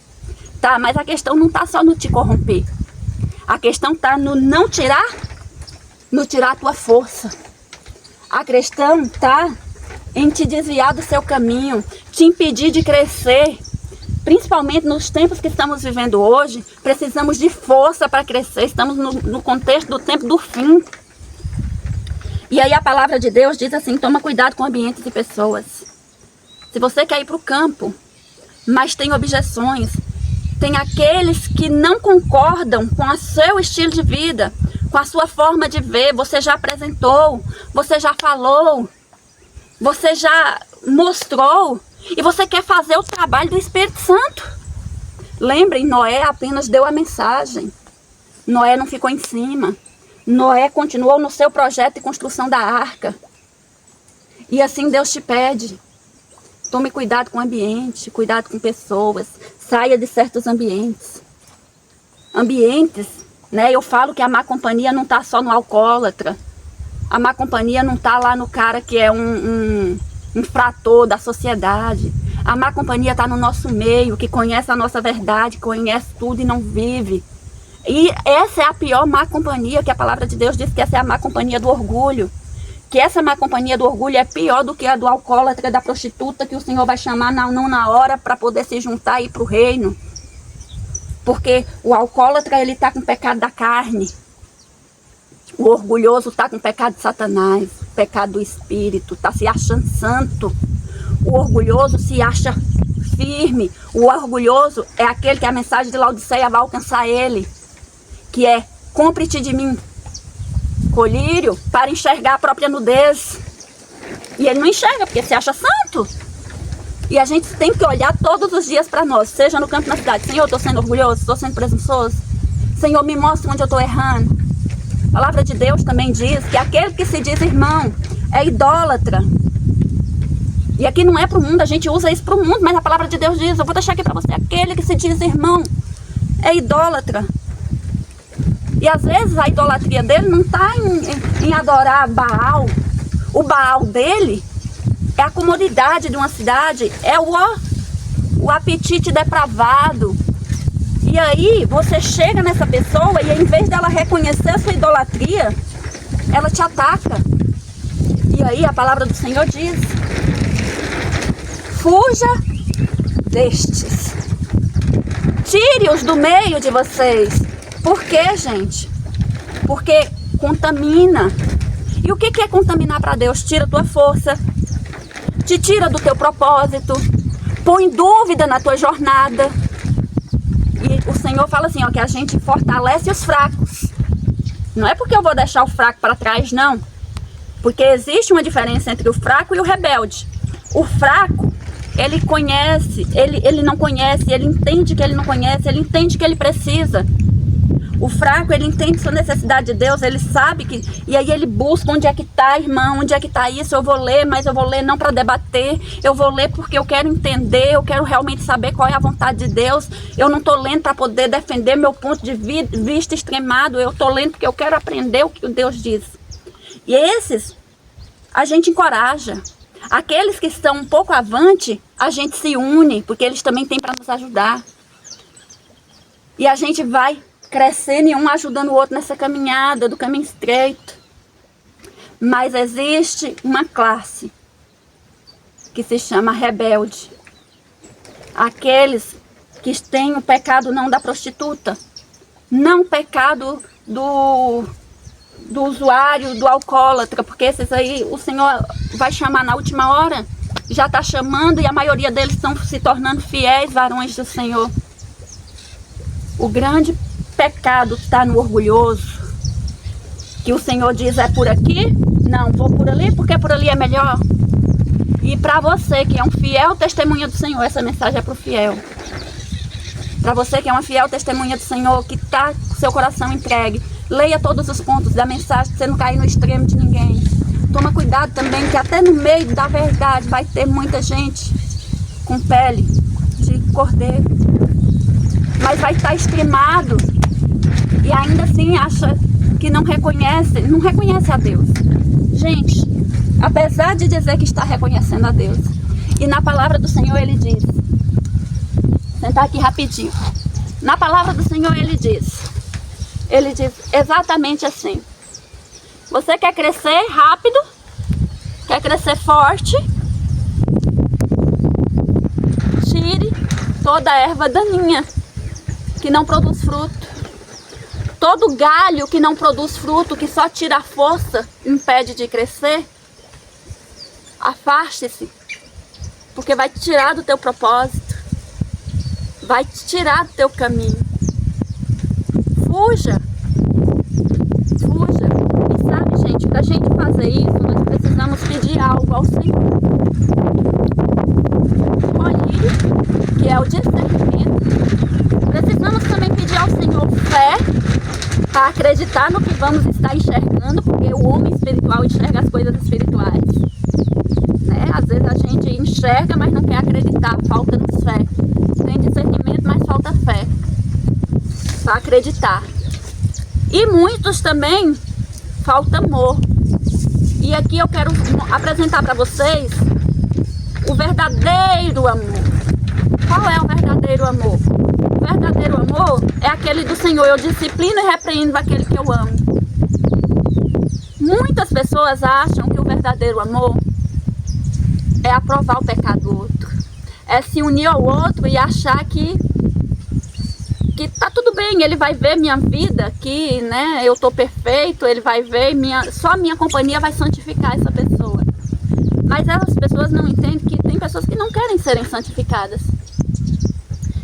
Tá, mas a questão não está só no te corromper. A questão está no não tirar, no tirar a tua força. A questão está em te desviar do seu caminho, te impedir de crescer. Principalmente nos tempos que estamos vivendo hoje, precisamos de força para crescer. Estamos no contexto do tempo do fim. E aí a palavra de Deus diz assim, toma cuidado com ambientes e pessoas. Se você quer ir para o campo, mas tem objeções, tem aqueles que não concordam com o seu estilo de vida, com a sua forma de ver, você já apresentou, você já falou, você já mostrou, e você quer fazer o trabalho do Espírito Santo. Lembrem, Noé apenas deu a mensagem. Noé não ficou em cima. Noé continuou no seu projeto de construção da arca. E assim Deus te pede. Tome cuidado com o ambiente, cuidado com pessoas. Saia de certos ambientes. Ambientes, né? Eu falo que a má companhia não está só no alcoólatra. A má companhia não está lá no cara que é um infrator da sociedade. A má companhia está no nosso meio, que conhece a nossa verdade, conhece tudo e não vive. E essa é a pior má companhia, que a palavra de Deus diz que essa é a má companhia do orgulho. Que essa má companhia do orgulho é pior do que a do alcoólatra, da prostituta, que o Senhor vai chamar não na hora para poder se juntar e ir para o reino. Porque o alcoólatra, ele está com o pecado da carne. O orgulhoso está com o pecado de Satanás, o pecado do espírito, está se achando santo. O orgulhoso se acha firme. O orgulhoso é aquele que a mensagem de Laodiceia vai alcançar ele, que é: compre-te de mim, colírio, para enxergar a própria nudez. E ele não enxerga porque se acha santo. E a gente tem que olhar todos os dias para nós, seja no campo, na cidade. Senhor, eu estou sendo orgulhoso, estou sendo presunçoso. Senhor, me mostra onde eu estou errando. A palavra de Deus também diz que aquele que se diz irmão é idólatra. E aqui não é para o mundo, a gente usa isso para o mundo, mas a palavra de Deus diz, eu vou deixar aqui para você, aquele que se diz irmão é idólatra. E às vezes a idolatria dele não está em adorar Baal. O Baal dele é a comodidade de uma cidade, é o apetite depravado. E aí você chega nessa pessoa e em vez dela reconhecer a sua idolatria, ela te ataca. E aí a palavra do Senhor diz: fuja destes. Tire-os do meio de vocês. Por quê, gente? Porque contamina. E o que é contaminar para Deus? Tira a tua força, te tira do teu propósito, põe dúvida na tua jornada. E o Senhor fala assim, ó, que a gente fortalece os fracos. Não é porque eu vou deixar o fraco para trás, não. Porque existe uma diferença entre o fraco e o rebelde. O fraco, ele conhece, ele não conhece, ele entende que ele não conhece, ele entende que ele precisa. O fraco, ele entende sua necessidade de Deus, ele sabe que... E aí ele busca onde é que está, irmão, onde é que está isso. Eu vou ler, mas eu vou ler não para debater. Eu vou ler porque eu quero entender, eu quero realmente saber qual é a vontade de Deus. Eu não estou lendo para poder defender meu ponto de vista extremado. Eu estou lendo porque eu quero aprender o que Deus diz. E esses, a gente encoraja. Aqueles que estão um pouco avante, a gente se une, porque eles também têm para nos ajudar. E a gente vai crescendo e um ajudando o outro nessa caminhada do caminho estreito. Mas existe uma classe que se chama rebelde. Aqueles que têm o pecado não da prostituta, não o pecado do usuário, do alcoólatra, porque esses aí o Senhor vai chamar na última hora, já está chamando, e a maioria deles estão se tornando fiéis varões do Senhor. O grande pecado está no orgulhoso, que o Senhor diz: é por aqui? Não, vou por ali porque por ali é melhor. E para você que é um fiel testemunha do Senhor, essa mensagem é para o fiel. Para você que é uma fiel testemunha do Senhor, que está com seu coração entregue, leia todos os pontos da mensagem, para você não cair no extremo de ninguém. Toma cuidado também, que até no meio da verdade vai ter muita gente com pele de cordeiro, mas vai estar extremado e ainda assim acha que não reconhece a Deus. Gente, apesar de dizer que está reconhecendo a Deus, e na palavra do Senhor ele diz, sentar aqui rapidinho, na palavra do Senhor ele diz exatamente assim: você quer crescer rápido, quer crescer forte, tire toda a erva daninha que não produz fruto. Todo galho que não produz fruto, que só tira a força, impede de crescer, afaste-se, porque vai te tirar do teu propósito, vai te tirar do teu caminho. Fuja. Fuja. E sabe, gente, para a gente fazer isso, nós precisamos pedir algo ao Senhor. Olhe, que é o discernimento. Precisamos também pedir ao Senhor fé, para acreditar no que vamos estar enxergando, porque o homem espiritual enxerga as coisas espirituais, né? Às vezes a gente enxerga, mas não quer acreditar, falta-nos fé. Tem discernimento, mas falta fé para acreditar. E muitos também falta amor. E aqui eu quero apresentar para vocês o verdadeiro amor. Qual é o verdadeiro amor? O verdadeiro amor é aquele do Senhor. Eu disciplino e repreendo aquele que eu amo. Muitas pessoas acham que o verdadeiro amor é aprovar o pecado do outro, é se unir ao outro e achar que tá tudo bem, ele vai ver minha vida, que, né, eu tô perfeito, ele vai ver, só minha companhia vai santificar essa pessoa. Mas essas pessoas não entendem que tem pessoas que não querem serem santificadas.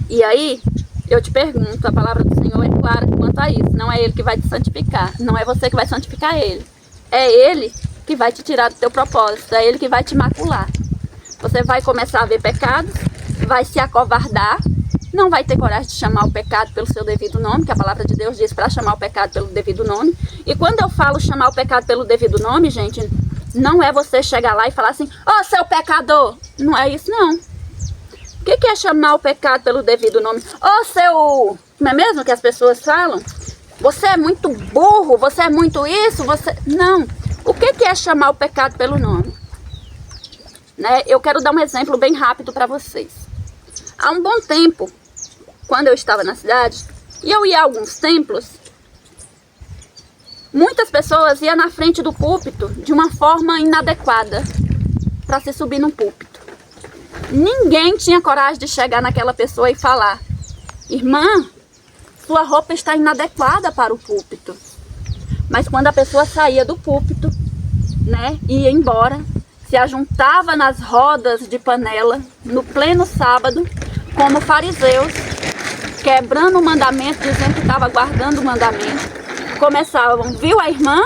E aí, eu te pergunto, a palavra do Senhor é clara quanto a isso. Não é Ele que vai te santificar, não é você que vai santificar Ele. É Ele que vai te tirar do teu propósito, é Ele que vai te macular. Você vai começar a ver pecados, vai se acovardar, não vai ter coragem de chamar o pecado pelo seu devido nome, que a palavra de Deus diz para chamar o pecado pelo devido nome. E quando eu falo chamar o pecado pelo devido nome, gente, não é você chegar lá e falar assim, ô seu pecador, não é isso não. O que é chamar o pecado pelo devido nome? Ô seu, não é mesmo que as pessoas falam? Você é muito burro, você é muito isso, você... Não, o que é chamar o pecado pelo nome? Né? Eu quero dar um exemplo bem rápido para vocês. Há um bom tempo, quando eu estava na cidade, e eu ia a alguns templos, muitas pessoas iam na frente do púlpito de uma forma inadequada para se subir num púlpito. Ninguém tinha coragem de chegar naquela pessoa e falar, irmã, sua roupa está inadequada para o púlpito. Mas quando a pessoa saía do púlpito, né, ia embora, se ajuntava nas rodas de panela, no pleno sábado, como fariseus, quebrando o mandamento, dizendo que estava guardando o mandamento, começavam, viu a irmã?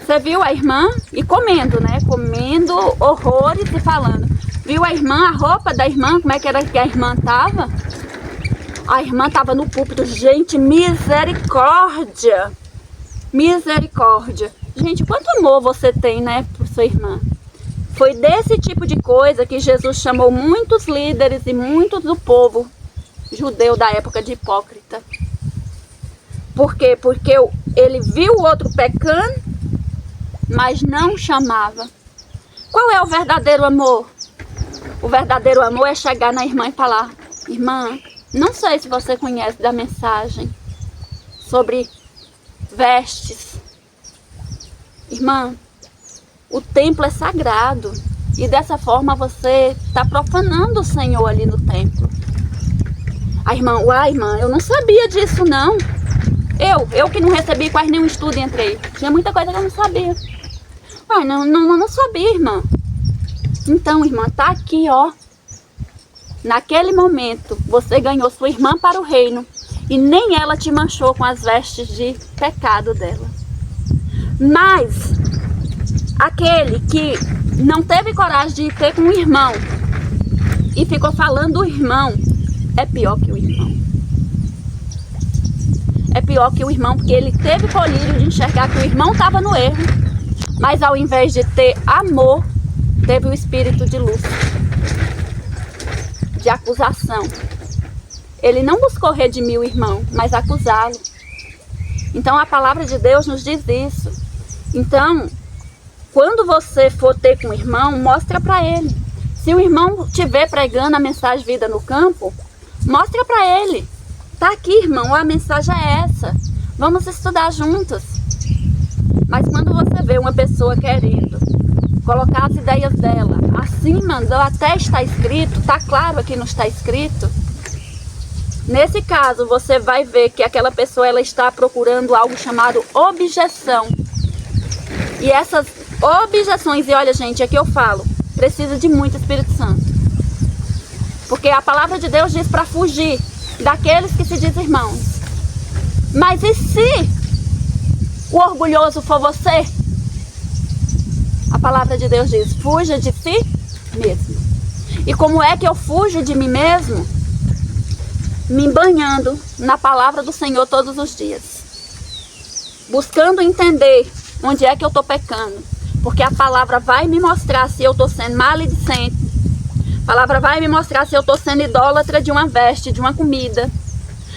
Você viu a irmã? E comendo, né? Comendo horrores e falando. Viu a irmã, a roupa da irmã, como é que era que a irmã estava? A irmã estava no púlpito. Gente, misericórdia! Misericórdia! Gente, quanto amor você tem, né, por sua irmã? Foi desse tipo de coisa que Jesus chamou muitos líderes e muitos do povo judeu da época de hipócrita. Por quê? Porque ele viu o outro pecando, mas não chamava. Qual é o verdadeiro amor? O verdadeiro amor é chegar na irmã e falar, irmã, não sei se você conhece da mensagem sobre vestes. Irmã, o templo é sagrado e dessa forma você está profanando o Senhor ali no templo. A irmã, uai irmã, eu não sabia disso não. Eu que não recebi quase nenhum estudo e entrei. Tinha muita coisa que eu não sabia. Uai, não sabia, irmã. Então, irmã, tá aqui, ó. Naquele momento, você ganhou sua irmã para o reino e nem ela te manchou com as vestes de pecado dela. Mas aquele que não teve coragem de ir ter com o irmão e ficou falando do irmão, é pior que o irmão. É pior que o irmão, porque ele teve colírio de enxergar que o irmão estava no erro, mas ao invés de ter amor, teve o espírito de luz, de acusação. Ele não buscou redimir o irmão, mas acusá-lo. Então a palavra de Deus nos diz isso. Então, quando você for ter com o irmão, mostra para ele. Se o irmão estiver pregando a mensagem vida no campo, mostra para ele. Tá aqui, irmão, a mensagem é essa. Vamos estudar juntos. Mas quando você vê uma pessoa querendo colocar as ideias dela acima do até está escrito, tá claro aqui não está escrito, nesse caso você vai ver que aquela pessoa ela está procurando algo chamado objeção. E essas objeções, e olha gente, aqui eu falo, precisa de muito Espírito Santo. Porque a palavra de Deus diz para fugir daqueles que se dizem irmãos. Mas e se o orgulhoso for você? A palavra de Deus diz, fuja de si mesmo. E como é que eu fujo de mim mesmo? Me banhando na palavra do Senhor todos os dias. Buscando entender onde é que eu estou pecando. Porque a palavra vai me mostrar se eu estou sendo maledicente. A palavra vai me mostrar se eu estou sendo idólatra de uma veste, de uma comida.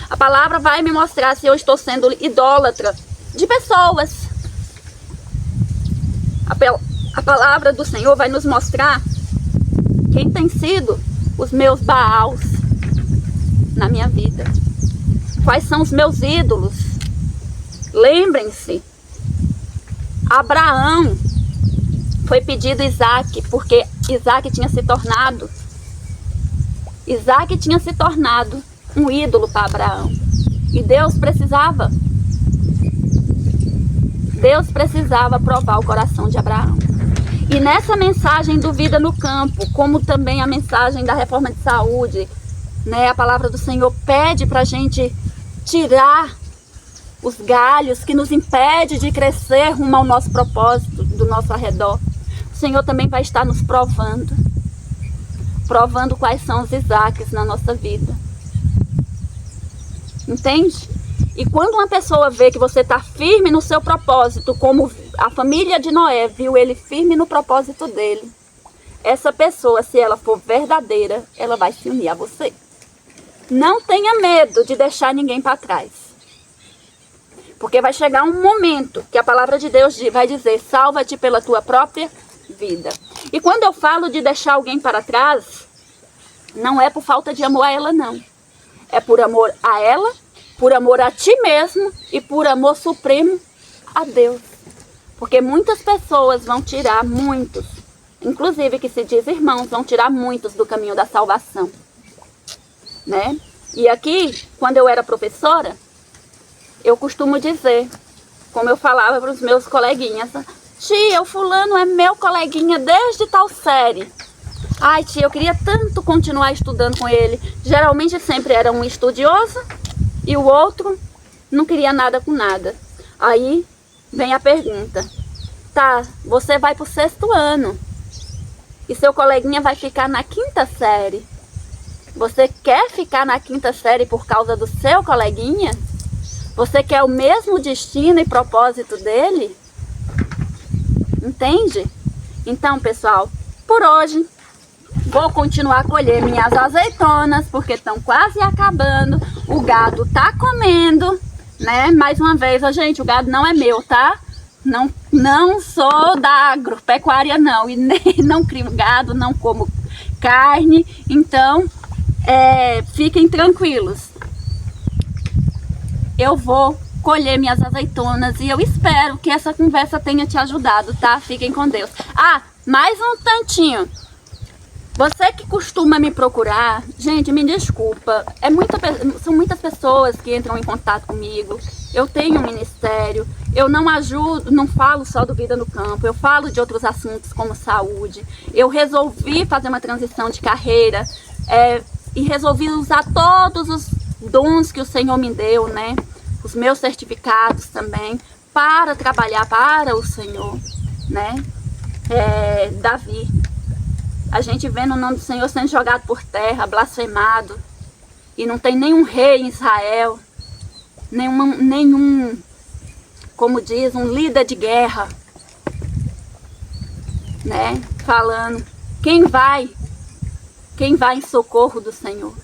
A palavra vai me mostrar se eu estou sendo idólatra de pessoas. A palavra do Senhor vai nos mostrar quem tem sido os meus Baals na minha vida. Quais são os meus ídolos? Lembrem-se, Abraão foi pedido Isaac, porque Isaac tinha se tornado um ídolo para Abraão. E Deus precisava provar o coração de Abraão. E nessa mensagem do Vida no Campo, como também a mensagem da reforma de saúde, né, a palavra do Senhor pede para a gente tirar os galhos que nos impedem de crescer rumo ao nosso propósito, do nosso arredor. O Senhor também vai estar nos provando quais são os Isaques na nossa vida. Entende? E quando uma pessoa vê que você está firme no seu propósito, como a família de Noé viu ele firme no propósito dele, essa pessoa, se ela for verdadeira, ela vai se unir a você. Não tenha medo de deixar ninguém para trás. Porque vai chegar um momento que a palavra de Deus vai dizer, salva-te pela tua própria vida. E quando eu falo de deixar alguém para trás, não é por falta de amor a ela, não. É por amor a ela, por amor a ti mesmo e por amor supremo a Deus. Porque muitas pessoas vão tirar muitos, inclusive que se diz irmãos, vão tirar muitos do caminho da salvação. Né? E aqui, quando eu era professora, eu costumo dizer, como eu falava para os meus coleguinhas, tia, o fulano é meu coleguinha desde tal série. Ai, tia, eu queria tanto continuar estudando com ele. Geralmente sempre era um estudioso e o outro não queria nada com nada. Aí vem a pergunta, tá, você vai para o 6º ano e seu coleguinha vai ficar na 5ª série. Você quer ficar na 5ª série por causa do seu coleguinha? Você quer o mesmo destino e propósito dele? Entende? Então, pessoal, por hoje vou continuar a colher minhas azeitonas, porque estão quase acabando. O gado tá comendo, né? Mais uma vez, ó, gente, o gado não é meu, tá? Não sou da agropecuária, não. E nem não crio gado, não como carne. Então, fiquem tranquilos. Eu vou colher minhas azeitonas e eu espero que essa conversa tenha te ajudado, tá? Fiquem com Deus. Ah, mais um tantinho. Você que costuma me procurar, gente, me desculpa, são muitas pessoas que entram em contato comigo. Eu tenho um ministério, eu não ajudo, não falo só do Vida no Campo, eu falo de outros assuntos como saúde. Eu resolvi fazer uma transição de carreira e resolvi usar todos os dons que o Senhor me deu, né? Os meus certificados também, para trabalhar para o Senhor, né? Davi. A gente vê no nome do Senhor sendo jogado por terra, blasfemado. E não tem nenhum rei em Israel. Nenhum, como diz, um líder de guerra. Né? Falando, quem vai em socorro do Senhor?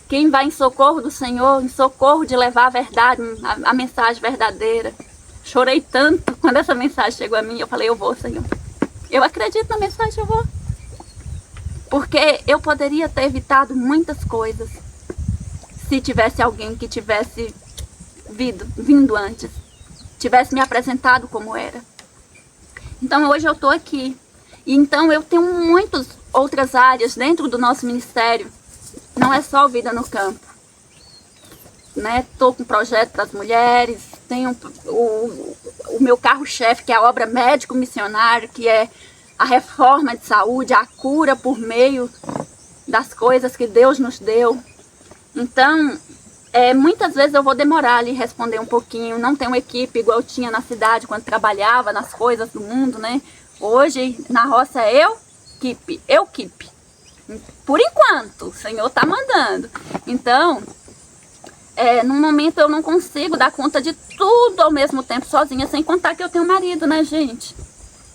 Quem vai em socorro do Senhor, em socorro de levar a verdade, a mensagem verdadeira. Chorei tanto quando essa mensagem chegou a mim. Eu falei, eu vou, Senhor. Eu acredito na mensagem, eu vou. Porque eu poderia ter evitado muitas coisas se tivesse alguém que tivesse vindo antes. Tivesse me apresentado como era. Então hoje eu estou aqui. E então eu tenho muitas outras áreas dentro do nosso ministério. Não é só o Vida no Campo. Estou com um projeto para as mulheres. Tenho o meu carro-chefe, que é a obra Médico Missionário, que é a reforma de saúde, a cura por meio das coisas que Deus nos deu. Então, muitas vezes eu vou demorar ali responder um pouquinho. Não tenho equipe igual eu tinha na cidade quando trabalhava nas coisas do mundo, né? Hoje, na roça, é eu, equipe. Por enquanto, o Senhor está mandando. Então, num momento eu não consigo dar conta de tudo ao mesmo tempo sozinha, sem contar que eu tenho marido, né, gente?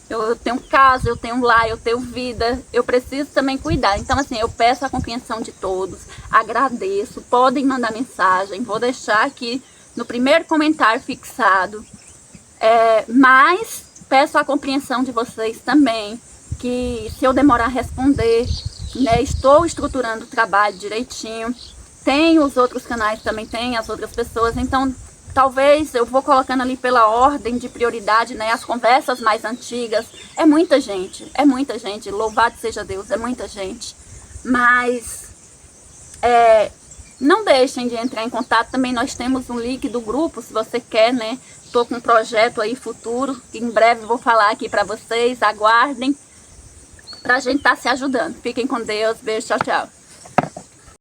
Eu tenho casa, eu tenho lar, eu tenho vida, eu preciso também cuidar. Então, assim, eu peço a compreensão de todos, agradeço, podem mandar mensagem, vou deixar aqui no primeiro comentário fixado. Mas peço a compreensão de vocês também, que se eu demorar a responder, né, estou estruturando o trabalho direitinho. Tem os outros canais também, tem as outras pessoas, então talvez eu vou colocando ali pela ordem de prioridade, né, as conversas mais antigas. É muita gente, louvado seja Deus, é muita gente. Mas Não deixem de entrar em contato, também nós temos um link do grupo, se você quer, né? Tô com um projeto aí futuro, que em breve vou falar aqui pra vocês, aguardem, pra gente estar se ajudando. Fiquem com Deus, beijo, tchau, tchau.